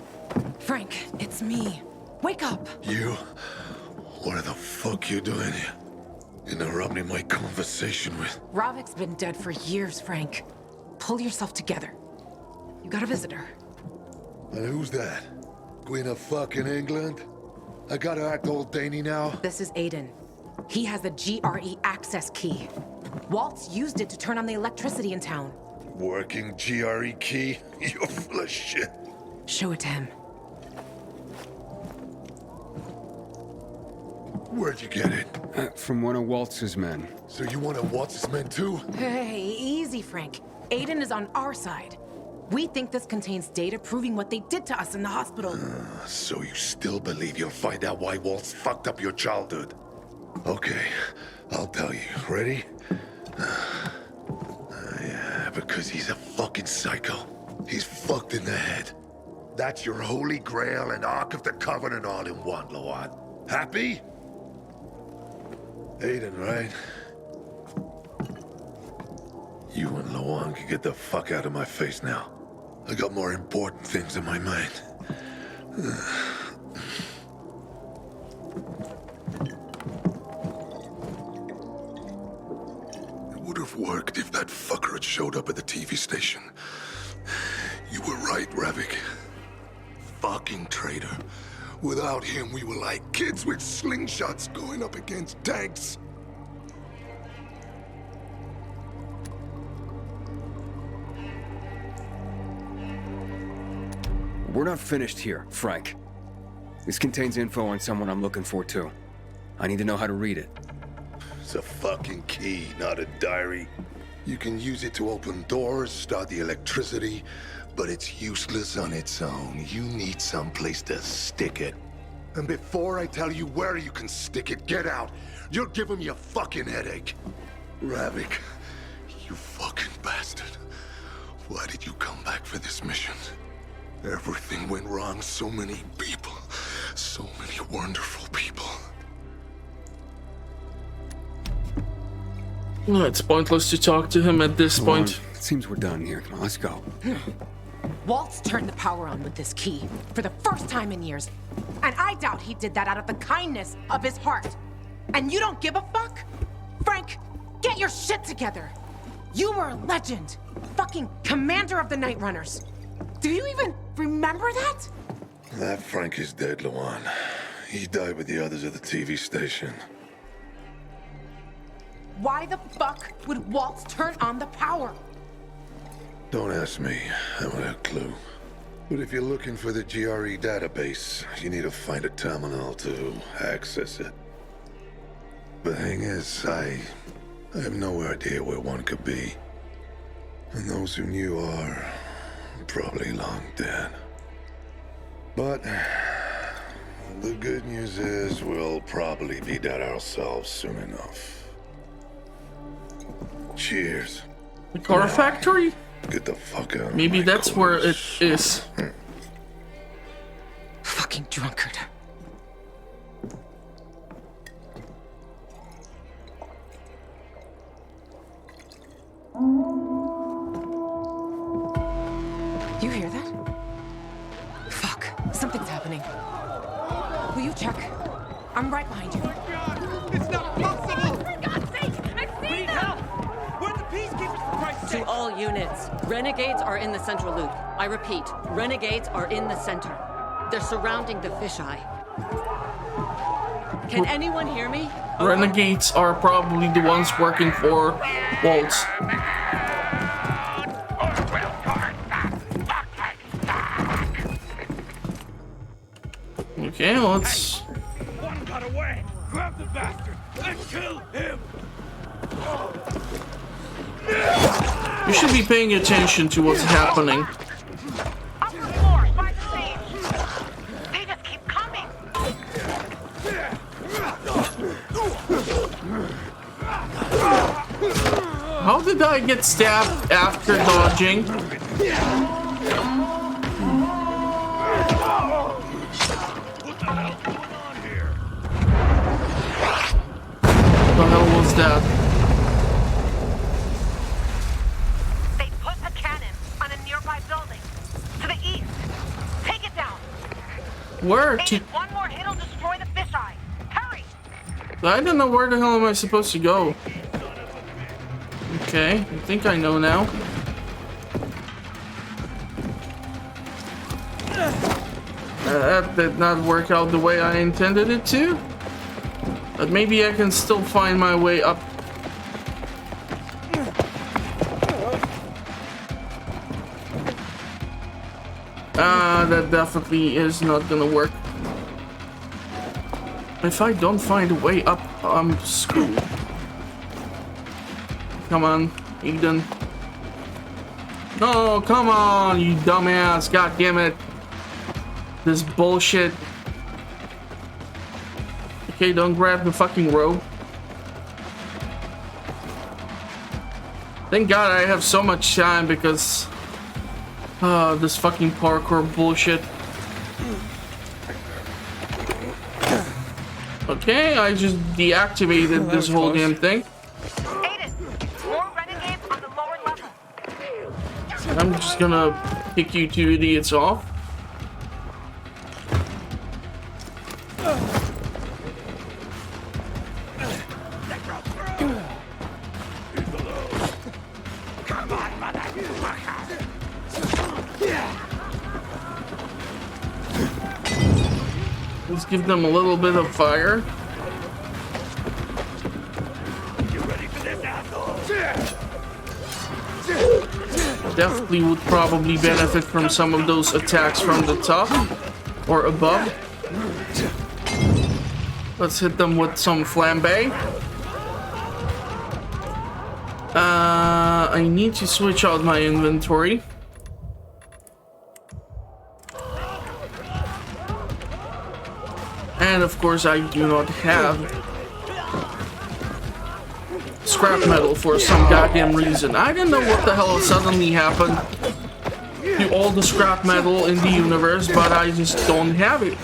Frank, it's me. Wake up! You? What the fuck you doing here? Interrupting my conversation with... Ravik's been dead for years, Frank. Pull yourself together. You got a visitor. And who's that? Queen of fucking England? I gotta act old Danny now? This is Aiden. He has the GRE access key. Waltz used it to turn on the electricity in town. Working GRE key? You're full of shit. Show it to him. Where'd you get it? From one of Waltz's men. So you one of Waltz's men too? Hey, easy, Frank. Aiden is on our side. We think this contains data proving what they did to us in the hospital. So you still believe you'll find out why Waltz fucked up your childhood? Okay, I'll tell you. Ready? Yeah, because he's a fucking psycho. He's fucked in the head. That's your holy grail and Ark of the Covenant all in one, Lawan. Happy? Aiden, right? You and Lawan can get the fuck out of my face now. I got more important things in my mind. It would have worked if that fucker had showed up at the TV station. You were right, Ravik. Fucking traitor. Without him, we were like kids with slingshots going up against tanks. We're not finished here, Frank. This contains info on someone I'm looking for, too. I need to know how to read it. It's a fucking key, not a diary. You can use it to open doors, start the electricity, but it's useless on its own. You need some place to stick it. And before I tell you where you can stick it, get out. You're giving me a fucking headache. Ravik, you fucking bastard. Why did you come back for this mission? Everything went wrong. So many people. So many wonderful people. No, it's pointless to talk to him at this point. It seems we're done here. Come on, let's go. Waltz turned the power on with this key for the first time in years. And I doubt he did that out of the kindness of his heart. And you don't give a fuck? Frank, get your shit together. You were a legend. Fucking commander of the Night Runners. Do you even remember that? That Frank is dead, Lawan. He died with the others at the TV station. Why the fuck would Waltz turn on the power? Don't ask me. I haven't a clue. But if you're looking for the GRE database, you need to find a terminal to access it. The thing is, I have no idea where one could be. And those who knew are probably long dead. But the good news is we'll probably be dead ourselves soon enough. Cheers. The car factory? Get the fuck out of Maybe my that's where it quarters. is. Fucking drunkard. You hear that? Fuck, something's happening. Will you check? I'm right behind you. It's not possible! For God's sake, I've seen them! Where are the peacekeepers, for Christ's sake? To all units, renegades are in the central loop. I repeat, renegades are in the center. They're surrounding the fisheye. Can anyone hear me? Renegades are probably the ones working for Waltz. Okay, let's... One got away! Grab the bastard and kill him! You should be paying attention to what's happening. Upper floor, by the stage. They just keep coming. How did I get stabbed after dodging? What the hell's going on here? What the hell was that? They put a cannon on a nearby building. To the east. Take it down. Where to? Aiden, one more hit'll destroy the fisheye. Hurry! I don't know where the hell am I supposed to go. Okay, I think I know now. That did not work out the way I intended it to. But maybe I can still find my way up. That definitely is not gonna work. If I don't find a way up, I'm screwed. Come on, Eden. No, come on, you dumbass. God damn it. This bullshit. Okay, don't grab the fucking rope. Thank God I have so much time because this fucking parkour bullshit. Okay, I just deactivated this whole damn thing. Aiden, more renegades on the lower level. I'm just gonna kick you two idiots off. Let's give them a little bit of fire. Definitely would probably benefit from some of those attacks from the top or above. Let's hit them with some flambe. I need to switch out my inventory. And of course I do not have scrap metal for some goddamn reason. I don't know what the hell suddenly happened to all the scrap metal in the universe, but I just don't have it.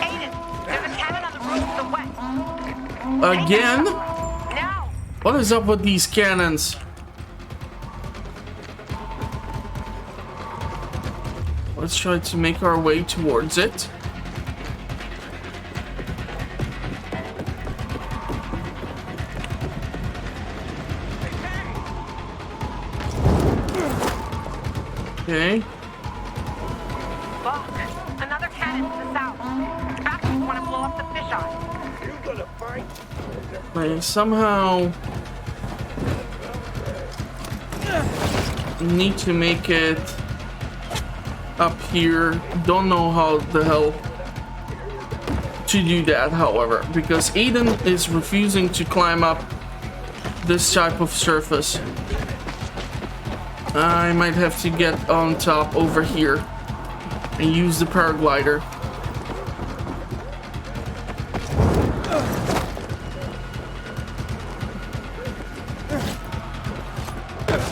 Aiden, there's a cannon on the roof to the west. Again? Now! What is up with these cannons? Let's try to make our way towards it. Okay. Look, another cannon to the south. Bastards want to blow up the fisheye. I somehow need to make it up here. Don't know how the hell to do that, however, because Aiden is refusing to climb up this type of surface. I might have to get on top over here and use the paraglider.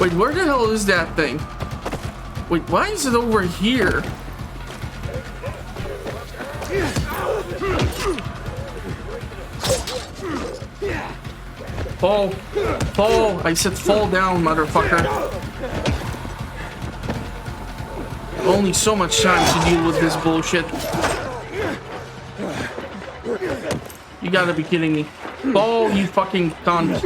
Wait, where the hell is that thing? Wait, why is it over here? Fall. Fall. I said fall down, motherfucker. Only so much time to deal with this bullshit. You gotta be kidding me. Ball, you fucking cunt.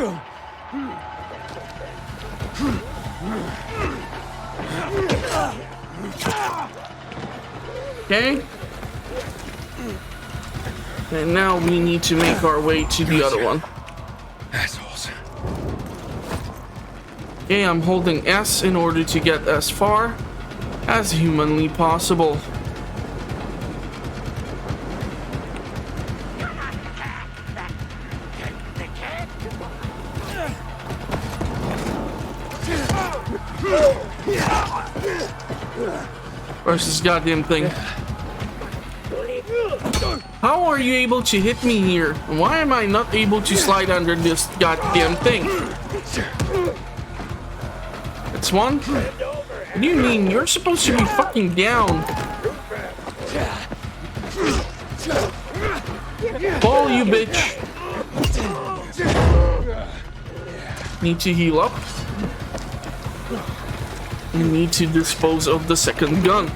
Okay. And now we need to make our way to the other one. Assholes. Okay, I'm holding S in order to get as far as humanly possible. Where's this goddamn thing? How are you able to hit me here? Why am I not able to slide under this goddamn thing? That's one. What do you mean? You're supposed to be fucking down. Fall, you bitch. Need to heal up. You need to dispose of the second gun.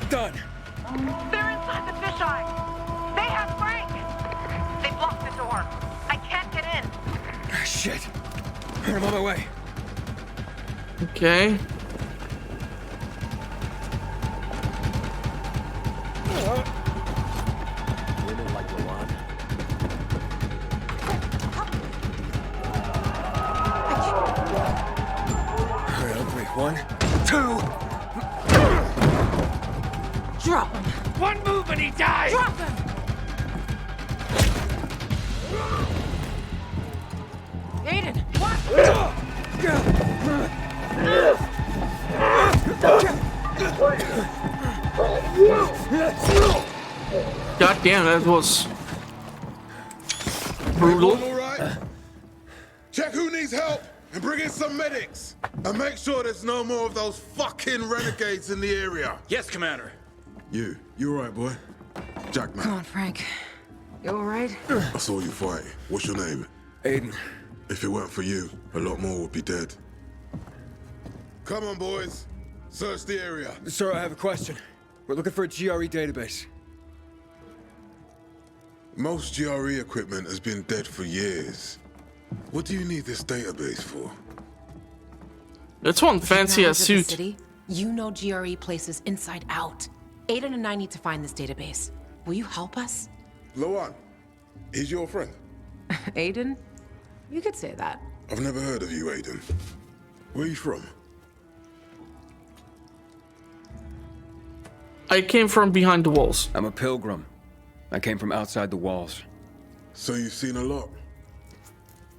Done. They're inside the fisheye. They have Frank. They blocked the door. I can't get in. Shit. I'm on my way. Okay. One, two. Drop him. One move and he dies! Drop him. Aiden, what? God damn, that was brutal. All right. Check who needs help and bring in some medics. And make sure there's no more of those fucking renegades in the area. Yes, Commander. You all right, boy? Jack, man. Come on, Frank. You all right? I saw you fight. What's your name? Aiden. If it weren't for you, a lot more would be dead. Come on, boys. Search the area. Sir, I have a question. We're looking for a GRE database. Most GRE equipment has been dead for years. What do you need this database for? That's one fancy ass Knowledge of the suit. city, you know GRE places inside out. Aiden and I need to find this database. Will you help us? Lawan, he's your friend. Aiden? You could say that. I've never heard of you, Aiden. Where are you from? I came from behind the walls. I'm a pilgrim. I came from outside the walls. So you've seen a lot.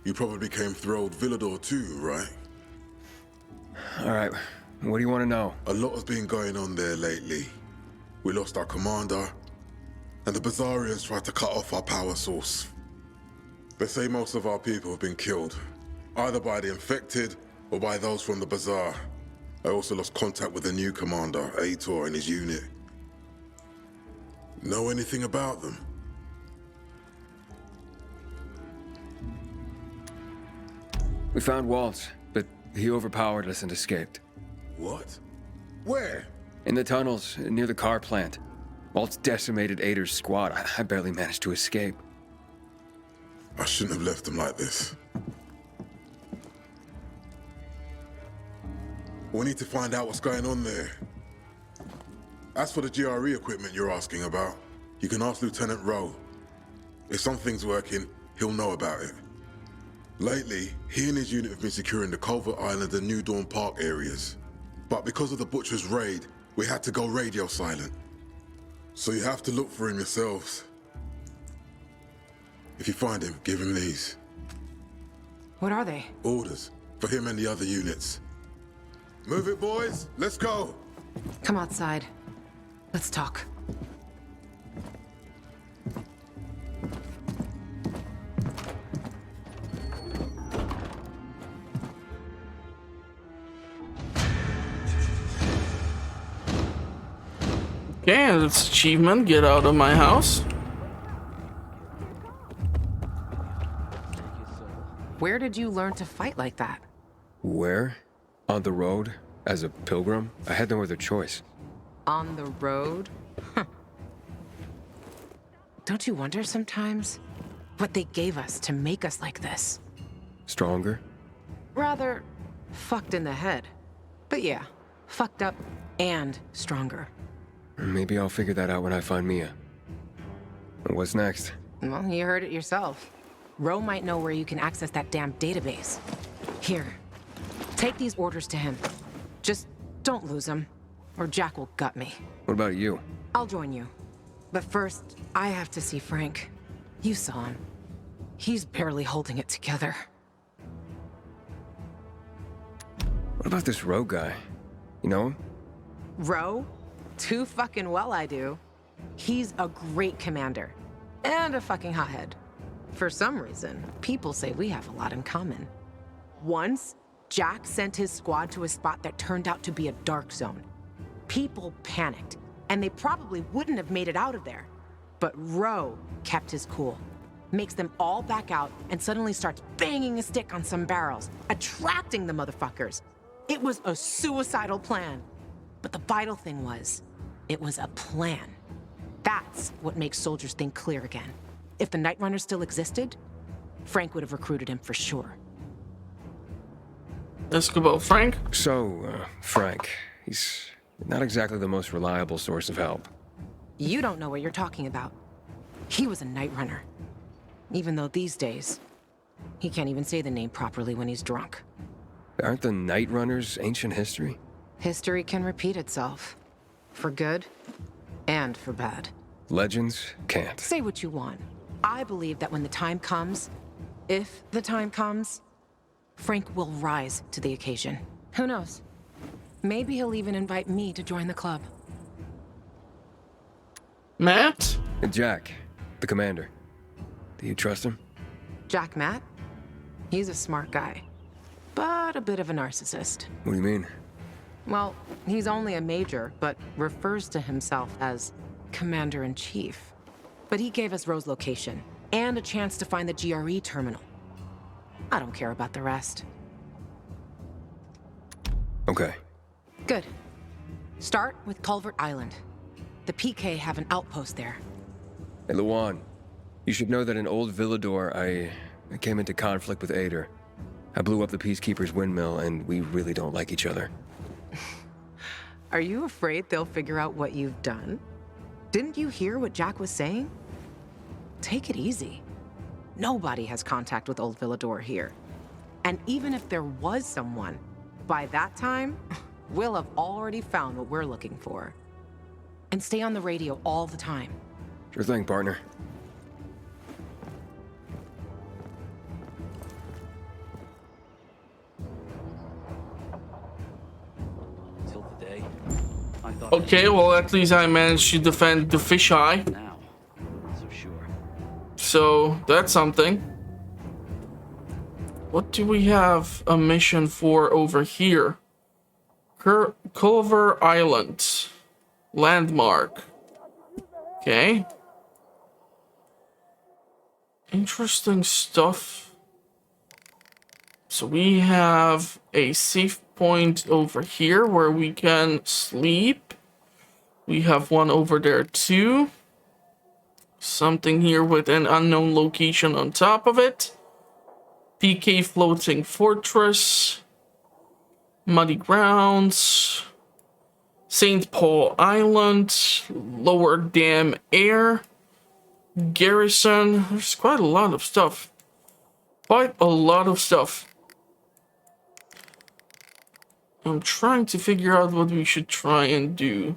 You probably came through old Villador too, right? All right, what do you want to know? A lot has been going on there lately. We lost our commander, and the Bazaarians tried to cut off our power source. They say most of our people have been killed, either by the infected or by those from the Bazaar. I also lost contact with the new commander, Aitor, and his unit. Know anything about them? We found Waltz, but he overpowered us and escaped. What? Where? In the tunnels, near the car plant. Waltz decimated Ader's squad. I barely managed to escape. I shouldn't have left them like this. We need to find out what's going on there. As for the GRE equipment you're asking about, you can ask Lieutenant Rowe. If something's working, he'll know about it. Lately, he and his unit have been securing the Culver Island and New Dawn Park areas. But because of the Butcher's raid, we had to go radio silent. So you have to look for him yourselves. If you find him, give him these. What are they? Orders for him and the other units. Move it, boys. Let's go. Come outside. Let's talk. Okay, that's achievement. Get out of my house. Where did you learn to fight like that? Where? On the road? As a pilgrim, I had no other choice. On the road? Don't you wonder sometimes what they gave us to make us like this? Stronger? Rather, fucked in the head. But yeah, fucked up and stronger. Maybe I'll figure that out when I find Mia. What's next? Well, you heard it yourself. Ro might know where you can access that damn database. Here, take these orders to him. Just don't lose them, or Jack will gut me. What about you? I'll join you. But first, I have to see Frank. You saw him. He's barely holding it together. What about this rogue guy? You know him? Ro? Too fucking well I do. He's a great commander. And a fucking hothead. For some reason, people say we have a lot in common. Once, Jack sent his squad to a spot that turned out to be a dark zone. People panicked, and they probably wouldn't have made it out of there. But Ro kept his cool. Makes them all back out and suddenly starts banging a stick on some barrels, attracting the motherfuckers. It was a suicidal plan. But the vital thing was, it was a plan. That's what makes soldiers think clear again. If the Night Runner still existed, Frank would have recruited him for sure. Let's go about Frank. So, Frank, he's not exactly the most reliable source of help. You don't know what you're talking about. He was a Night Runner. Even though these days, he can't even say the name properly when he's drunk. Aren't the Night Runners ancient history? History can repeat itself. For good and for bad. Legends can't. Say what you want. I believe that when the time comes, if the time comes, Frank will rise to the occasion. Who knows? Maybe he'll even invite me to join the club. Matt? And Jack, the commander. Do you trust him? Jack Matt? He's a smart guy, but a bit of a narcissist. What do you mean? Well, he's only a major, but refers to himself as Commander-in-Chief. But he gave us Ro's location, and a chance to find the GRE terminal. I don't care about the rest. Okay. Good. Start with Culvert Island. The PK have an outpost there. Hey, Luan, you should know that in Old Villador, I came into conflict with Ader. I blew up the Peacekeeper's windmill, and we really don't like each other. Are you afraid they'll figure out what you've done? Didn't you hear what Jack was saying? Take it easy. Nobody has contact with Old Villador here. And even if there was someone, by that time, we'll have already found what we're looking for. And stay on the radio all the time. Sure thing, partner. Okay, well at least I managed to defend the fisheye. So that's something. What do we have a mission for over here? Culver Island. Landmark. Okay. Interesting stuff. So we have a safe point over here where we can sleep. We have one over there too. Something here with an unknown location on top of it. PK floating fortress. Muddy grounds. St. Paul Island. Lower Dam Air. Garrison. There's quite a lot of stuff. Quite a lot of stuff. I'm trying to figure out what we should try and do.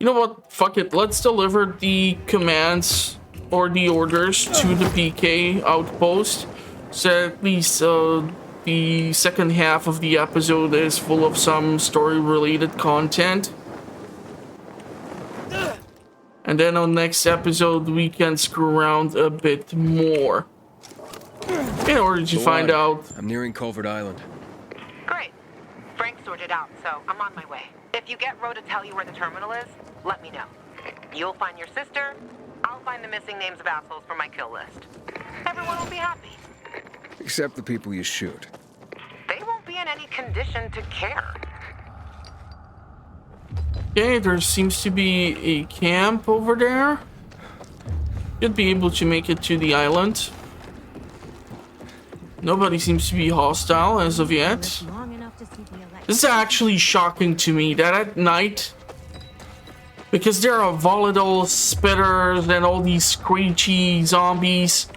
You know what? Fuck it. Let's deliver the commands or the orders to the PK outpost. So at least the second half of the episode is full of some story-related content. And then on next episode, we can screw around a bit more. In order to find out. I'm nearing Culvert Island. Great. Frank sorted out, so I'm on my way. If you get Ro to tell you where the terminal is, let me know. You'll find your sister. I'll find the missing names of assholes for my kill list. Everyone will be happy. Except the people you shoot. They won't be in any condition to care. Okay, there seems to be a camp over there. Should be able to make it to the island. Nobody seems to be hostile as of yet. This is actually shocking to me that at night, because there are volatile spitters and all these screechy zombies,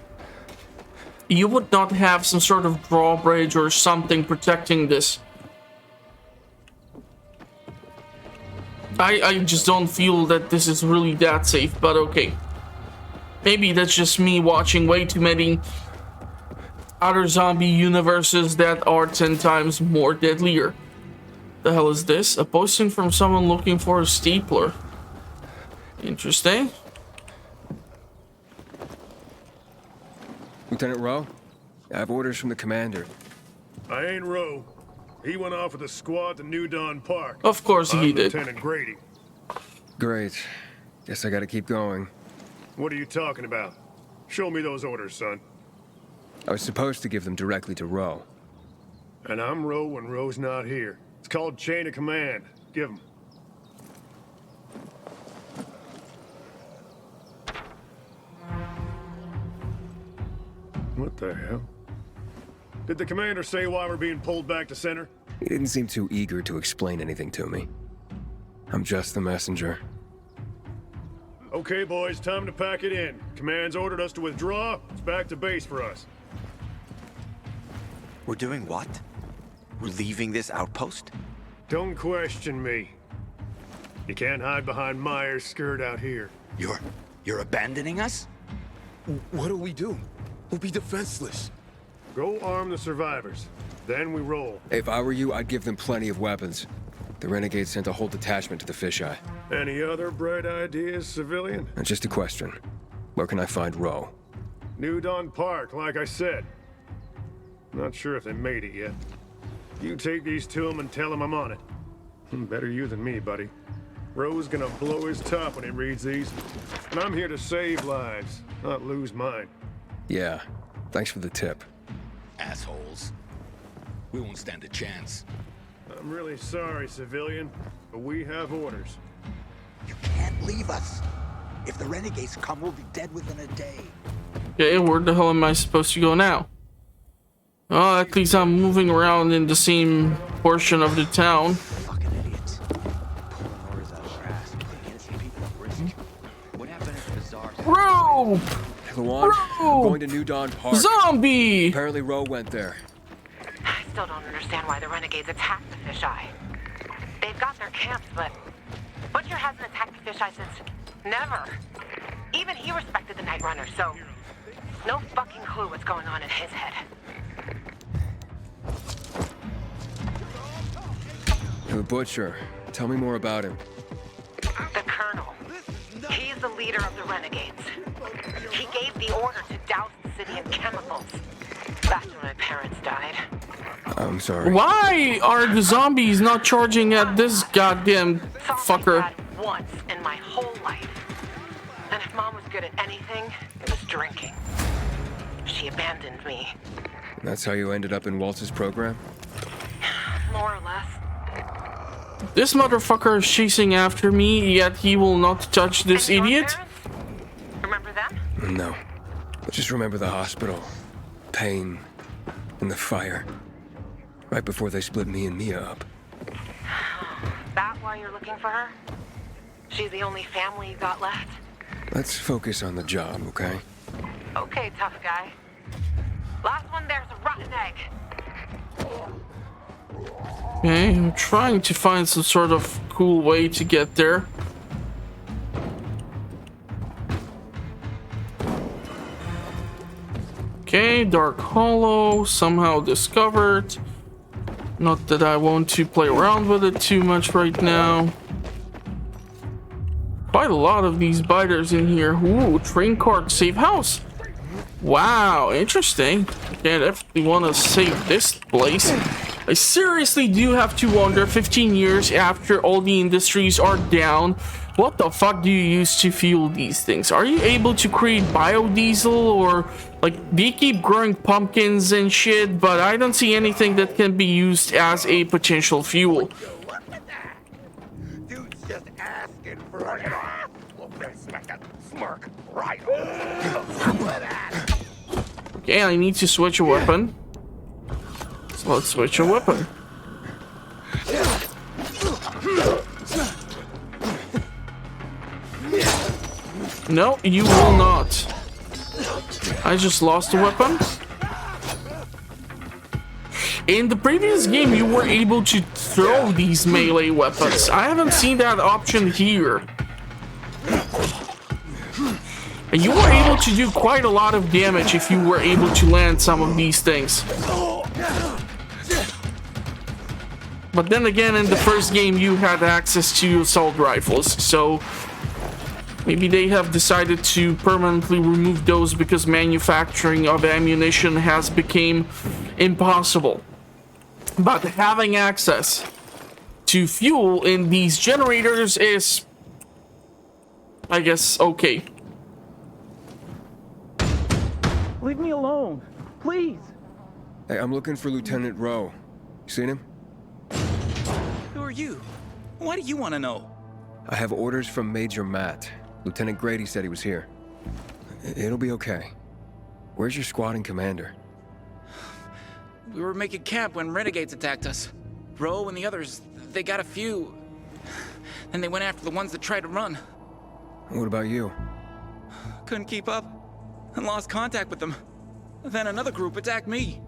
you would not have some sort of drawbridge or something protecting this. I just don't feel that this is really that safe, but okay. Maybe that's just me watching way too many other zombie universes that are 10 times more deadlier. The hell is this? A posting from someone looking for a stapler. Interesting. Lieutenant Rowe, I have orders from the commander. I ain't Rowe. He went off with a squad to New Dawn Park. Of course he did. Lieutenant Grady. Great. Guess I gotta keep going. What are you talking about? Show me those orders, son. I was supposed to give them directly to Rowe. And I'm Rowe when Rowe's not here. It's called chain of command. Give him. What the hell? Did the commander say why we're being pulled back to center? He didn't seem too eager to explain anything to me. I'm just the messenger. Okay, boys, time to pack it in. Command's ordered us to withdraw. It's back to base for us. We're doing what? We're leaving this outpost? Don't question me. You can't hide behind Myers' skirt out here. You're abandoning us? What'll we do? We'll be defenseless. Go arm the survivors. Then we roll. If I were you, I'd give them plenty of weapons. The Renegades sent a whole detachment to the Fisheye. Any other bright ideas, civilian? Just a question. Where can I find Rowe? New Dawn Park, like I said. Not sure if they made it yet. You take these to him and tell him I'm on it. Better you than me, buddy. Rowe's gonna blow his top when he reads these. And I'm here to save lives, not lose mine. Yeah. Thanks for the tip. Assholes. We won't stand a chance. I'm really sorry, civilian, but we have orders. You can't leave us. If the renegades come, we'll be dead within a day. Okay, where the hell am I supposed to go now? Oh, at least I'm moving around in the same portion of the town. Fucking idiots. Pulling orders out of our ass and putting innocent people at risk. What happened at the bazaar? Rope! Luan, I'm going to New Dawn Park. Zombie! Apparently Rowe went there. I still don't understand why the renegades attacked the Fisheye. They've got their camps, but Butcher hasn't attacked the Fisheye since never. Even he respected the Night Runner, so no fucking clue what's going on in his head. The Butcher. Tell me more about him. The Colonel. He's the leader of the renegades. He gave the order to douse the city in chemicals. That's when my parents died. I'm sorry. Why are the zombies not charging at this goddamn fucker? I've had once in my whole life. And if Mom was good at anything, it was drinking. She abandoned me. That's how you ended up in Waltz's program? More or less. This motherfucker is chasing after me, yet he will not touch this And your idiot. parents? Remember them? No. But just remember the hospital. Pain. And the fire. Right before they split me and Mia up. That why you're looking for her? She's the only family you got left? Let's focus on the job, okay? Okay, tough guy. Last one there's a rotten egg. Okay, I'm trying to find some sort of cool way to get there. Okay, Dark Hollow, somehow discovered. Not that I want to play around with it too much right now. Quite a lot of these biters in here. Ooh, train card safe house. Wow, interesting. Okay, I definitely want to save this place. I seriously do have to wonder, 15 years after all the industries are down, what the fuck do you use to fuel these things? Are you able to create biodiesel, or like they keep growing pumpkins and shit, but I don't see anything that can be used as a potential fuel. Dude's just asking for a smirk right. Okay, I need to switch a weapon. So let's switch a weapon. No, you will not. I just lost a weapon. In the previous game, you were able to throw these melee weapons. I haven't seen that option here. And you were able to do quite a lot of damage if you were able to land some of these things. But then again, in the first game, you had access to assault rifles, so maybe they have decided to permanently remove those because manufacturing of ammunition has become impossible. But having access to fuel in these generators is, I guess, okay. Leave me alone, please. Hey, I'm looking for Lieutenant Rowe. You seen him? Who are you? Why do you want to know? I have orders from Major Matt. Lieutenant Grady said he was here. It'll be okay. Where's your squad and commander? We were making camp when renegades attacked us. Rowe and the others, they got a few. Then they went after the ones that tried to run. What about you? Couldn't keep up and lost contact with them. Then another group attacked me.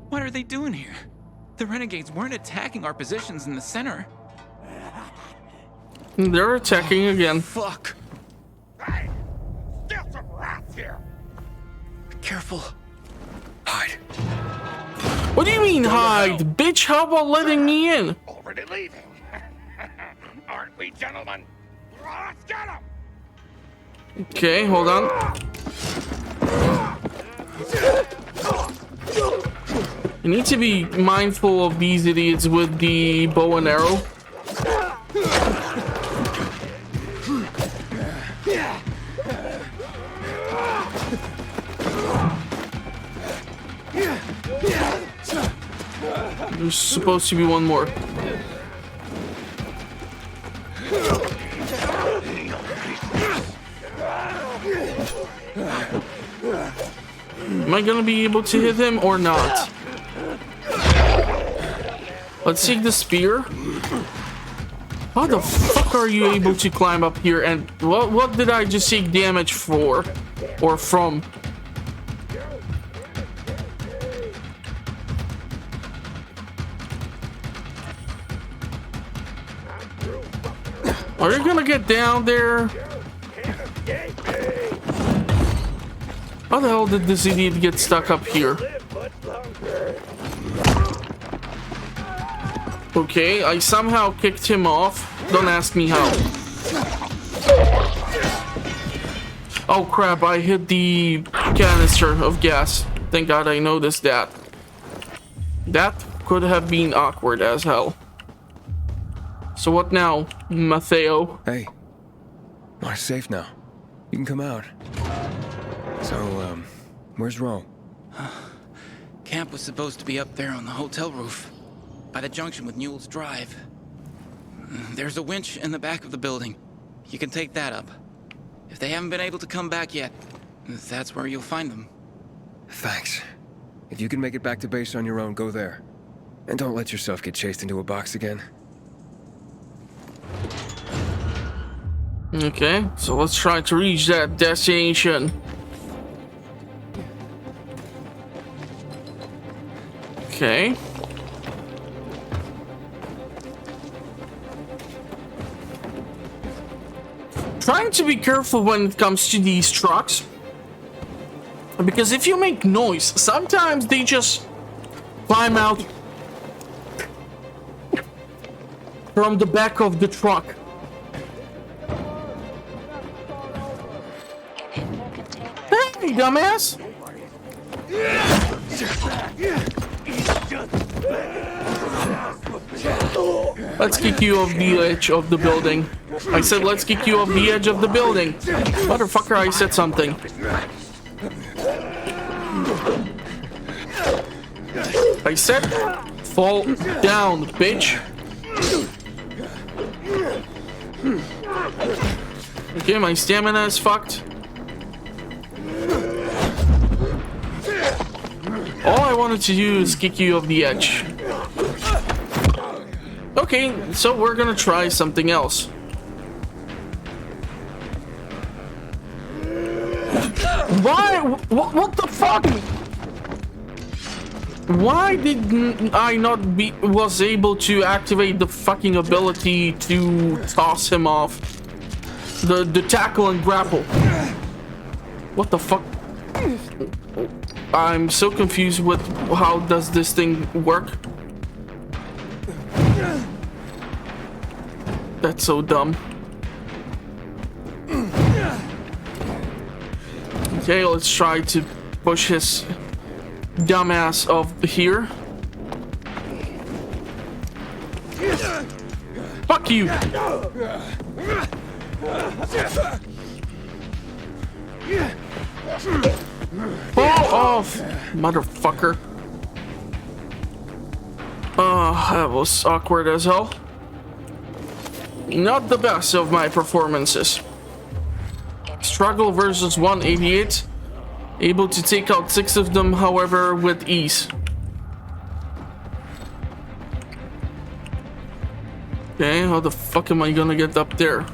What are they doing here? The renegades weren't attacking our positions in the center. They're attacking again. Fuck. Hey, still some rats here. Careful. Hide. What do you mean hide? Bitch, how about letting me in? Already leaving. Aren't we, gentlemen? Let's get him. Okay, hold on. You need to be mindful of these idiots with the bow and arrow. There's supposed to be one more. Am I gonna be able to hit him or not? Let's take the spear. How the fuck are you able to climb up here? And what did I just take damage for? Or from? Are you gonna get down there? How the hell did this idiot get stuck up here? Okay, I somehow kicked him off. Don't ask me how. Oh crap, I hit the canister of gas. Thank God I noticed that. That could have been awkward as hell. So what now, Mateo? Hey, we're safe now. You can come out. So, where's Rowe? Camp was supposed to be up there on the hotel roof, by the junction with Newell's Drive. There's a winch in the back of the building. You can take that up. If they haven't been able to come back yet, that's where you'll find them. Thanks. If you can make it back to base on your own, go there. And don't let yourself get chased into a box again. Okay, so let's try to reach that destination. Okay. Trying to be careful when it comes to these trucks. Because if you make noise, sometimes they just climb out from the back of the truck. Hey, dumbass! Let's kick you off the edge of the building. I said let's kick you off the edge of the building. Motherfucker, I said something. I said fall down, bitch. Okay, my stamina is fucked. All I wanted to do is kick you off the edge. Okay, so we're gonna try something else. Why? What the fuck? Why did I not was able to activate the fucking ability to toss him off? The tackle and grapple. What the fuck? I'm so confused with how does this thing work. That's so dumb. Okay, let's try to push his dumbass off here. Fuck you! Fall off, motherfucker. That was awkward as hell. Not the best of my performances. Struggle versus 188. Able to take out 6 of them, however, with ease. Okay, how the fuck am I gonna get up there?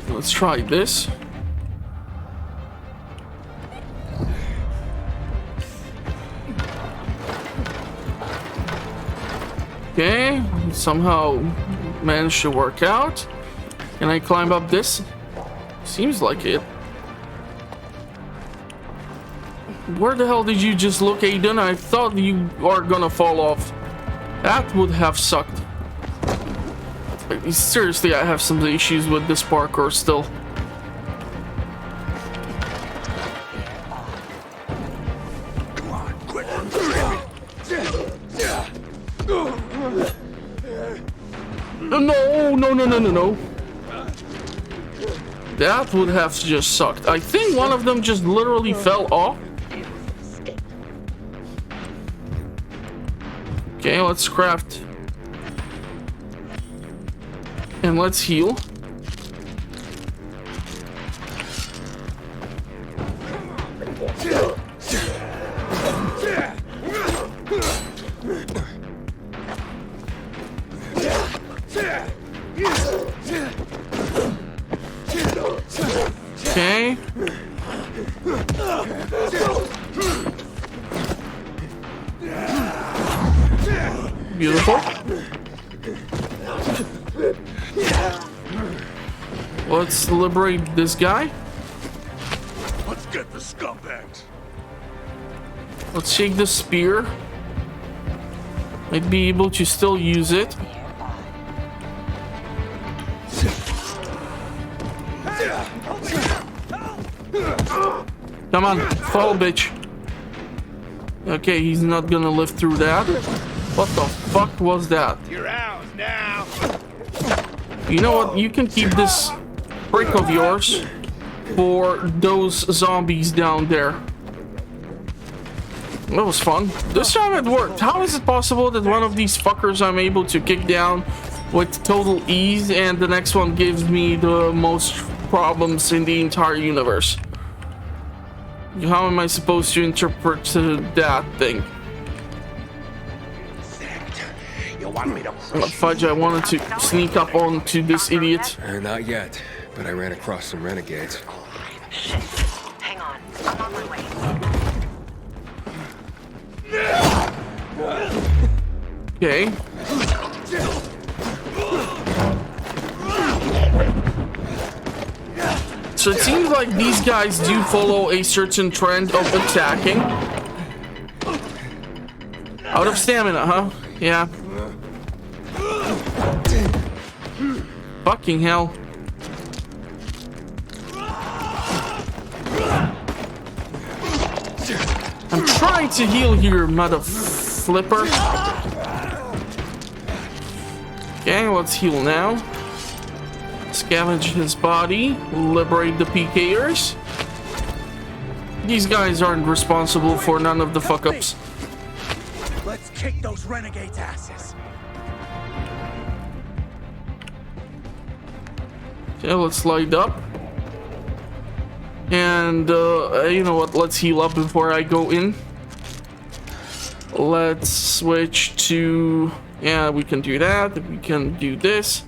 Let's try this. Okay, somehow managed to work out. Can I climb up this? Seems like it. Where the hell did you just look, Aiden? I thought you are gonna fall off. That would have sucked. Seriously, I have some issues with this parkour still. No. That would have just sucked. I think one of them just literally fell off. Okay, let's craft. And let's heal. Okay. Beautiful. Let's liberate this guy. Let's get the scumbags. Let's shake the spear. Might be able to still use it. Come on, fall, bitch. Okay, he's not gonna live through that. What the fuck was that? You're out now. You know what? You can keep this brick of yours for those zombies down there. That was fun. This time it worked. How is it possible that one of these fuckers I'm able to kick down with total ease and the next one gives me the most problems in the entire universe? How am I supposed to interpret that thing? You want me to Fudge, I wanted to sneak up onto this idiot. Not yet, but I ran across some renegades. Shit. Hang on. I'm on my way. Okay. So it seems like these guys do follow a certain trend of attacking. Out of stamina, huh? Yeah. Fucking hell. try to heal here, mother flipper. Okay, let's heal now. Scavenge his body. Liberate the PKers. These guys aren't responsible for none of the fuck-ups. Let's kick those renegades' asses. Okay, let's light up. And, you know what? Let's heal up before I go in. Let's switch to... Yeah, we can do that. We can do this.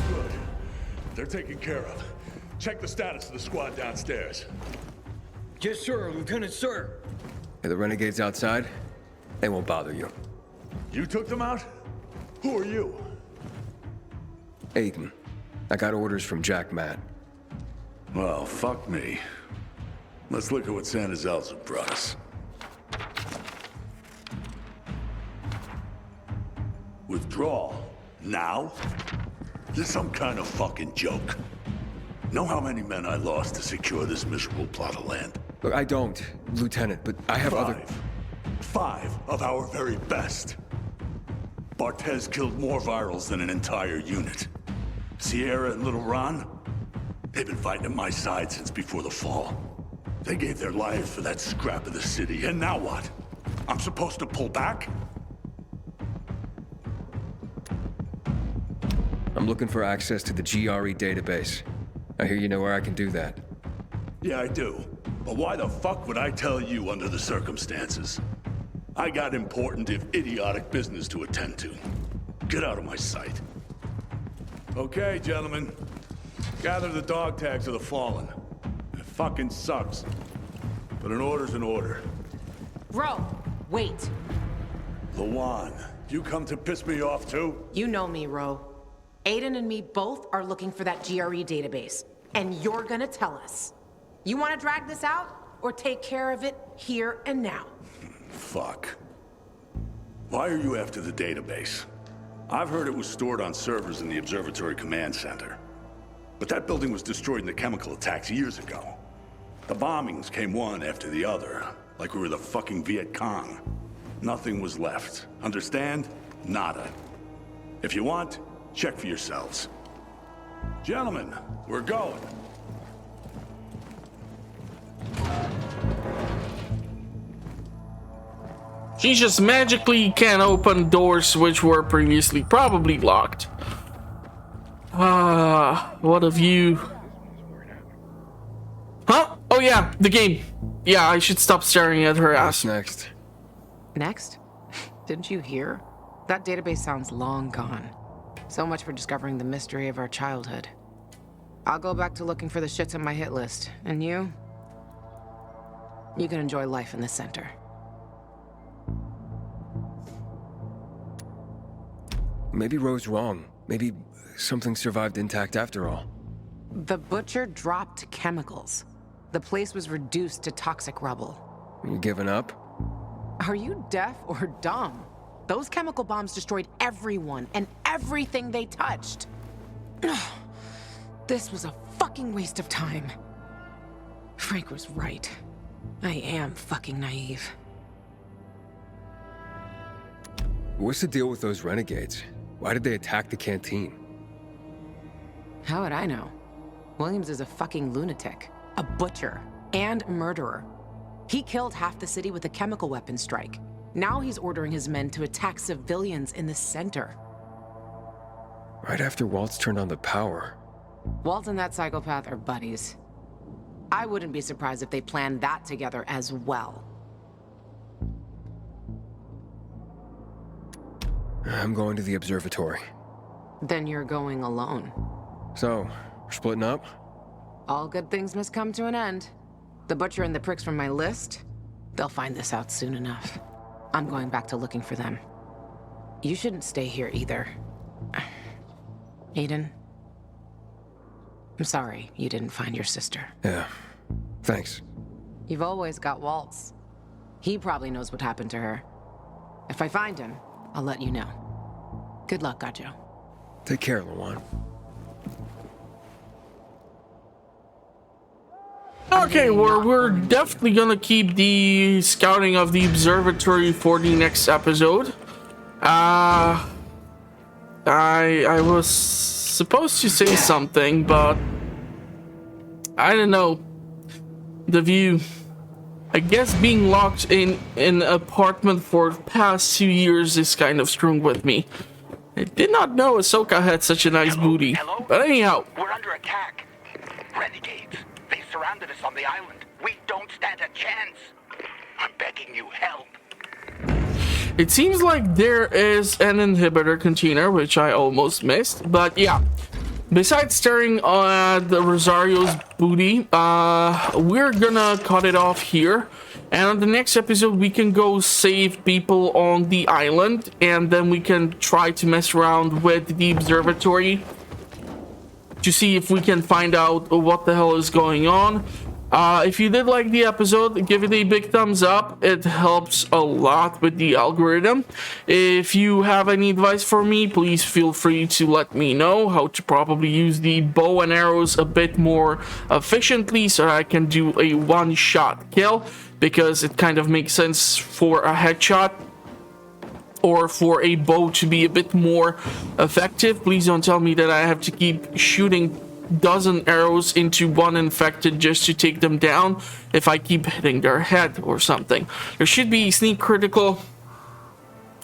Good. They're taken care of. Check the status of the squad downstairs. Yes, sir, Lieutenant, sir. Hey, the renegades outside? They won't bother you. You took them out? Who are you? Aiden. I got orders from Jack Matt. Well, fuck me. Let's look at what Santa Zelza brought us. Withdrawal? Now? This some kind of fucking joke. Know how many men I lost to secure this miserable plot of land? Look, I don't, Lieutenant, but I have other... 5 of our very best. Barthez killed more virals than an entire unit. Sierra and Little Ron, they've been fighting at my side since before the fall. They gave their lives for that scrap of the city, and now what? I'm supposed to pull back? I'm looking for access to the GRE database. I hear you know where I can do that. Yeah, I do. But why the fuck would I tell you under the circumstances? I got important, if idiotic, business to attend to. Get out of my sight. Okay, gentlemen. Gather the dog tags of the fallen. It fucking sucks. But an order's an order. Ro, wait. Lawan, you come to piss me off too? You know me, Ro. Aiden and me both are looking for that GRE database. And you're gonna tell us. You wanna drag this out? Or take care of it here and now? Fuck. Why are you after the database? I've heard it was stored on servers in the Observatory Command Center. But that building was destroyed in the chemical attacks years ago. The bombings came one after the other, like we were the fucking Viet Cong. Nothing was left. Understand? Nada. If you want, check for yourselves. Gentlemen, we're going. She just magically can open doors which were previously probably locked. What have you... Huh? Oh yeah, the game. Yeah, I should stop staring at her ass. Next. Next? Didn't you hear? That database sounds long gone. So much for discovering the mystery of our childhood. I'll go back to looking for the shits on my hit list. And you? You can enjoy life in the center. Maybe Ro's wrong. Maybe something survived intact after all. The Butcher dropped chemicals. The place was reduced to toxic rubble. You giving up? Are you deaf or dumb? Those chemical bombs destroyed everyone and everything they touched. This was a fucking waste of time. Frank was right. I am fucking naive. What's the deal with those renegades? Why did they attack the canteen? How would I know? Williams is a fucking lunatic, a butcher, and murderer. He killed half the city with a chemical weapon strike. Now he's ordering his men to attack civilians in the center. Right after Waltz turned on the power. Waltz and that psychopath are buddies. I wouldn't be surprised if they planned that together as well. I'm going to the observatory. Then you're going alone. So, we're splitting up? All good things must come to an end. The Butcher and the pricks from my list, they'll find this out soon enough. I'm going back to looking for them. You shouldn't stay here either. Aiden, I'm sorry you didn't find your sister. Yeah, thanks. You've always got Waltz. He probably knows what happened to her. If I find him, I'll let you know. Good luck, Gajo. Take care, Lawan. Okay, we're definitely gonna keep the scouting of the observatory for the next episode. I was supposed to say something, but I don't know. The view. I guess being locked in an apartment for the past 2 years is kind of strong with me. I did not know Ahsoka had such a nice booty. Hello? But anyhow. We're under attack. Renegades. They surrounded us on the island. We don't stand a chance. I'm begging you, help. It seems like there is an inhibitor container, which I almost missed. But yeah. Besides staring at the Rosario's booty, we're gonna cut it off here. And on the next episode, we can go save people on the island. And then we can try to mess around with the observatory to see if we can find out what the hell is going on. If you did like the episode, give it a big thumbs up. It helps a lot with the algorithm. If you have any advice for me, please feel free to let me know how to probably use the bow and arrows a bit more efficiently so I can do a one-shot kill, because it kind of makes sense for a headshot or for a bow to be a bit more effective. Please don't tell me that I have to keep shooting dozen arrows into one infected just to take them down if I keep hitting their head or something. There should be sneak critical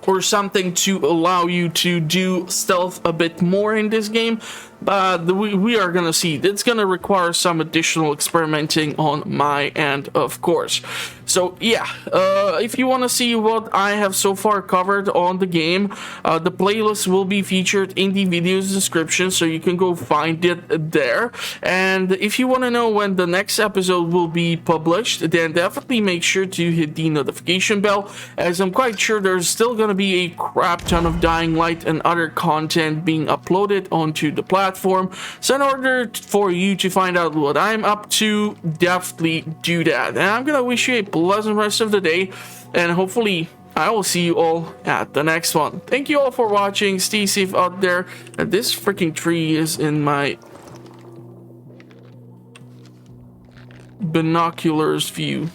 or something to allow you to do stealth a bit more in this game, but we are gonna see. It's gonna require some additional experimenting on my end, of course. So yeah, if you want to see what I have so far covered on the game, the playlist will be featured in the video's description, so you can go find it there. And if you want to know when the next episode will be published, then definitely make sure to hit the notification bell, as I'm quite sure there's still going to be a crap ton of Dying Light and other content being uploaded onto the platform. So in order for you to find out what I'm up to, definitely do that. And I'm going to wish you a pleasant rest of the day, and hopefully I will see you all at the next one. Thank you all for watching. Stay safe out there. And this freaking tree is in my binoculars view.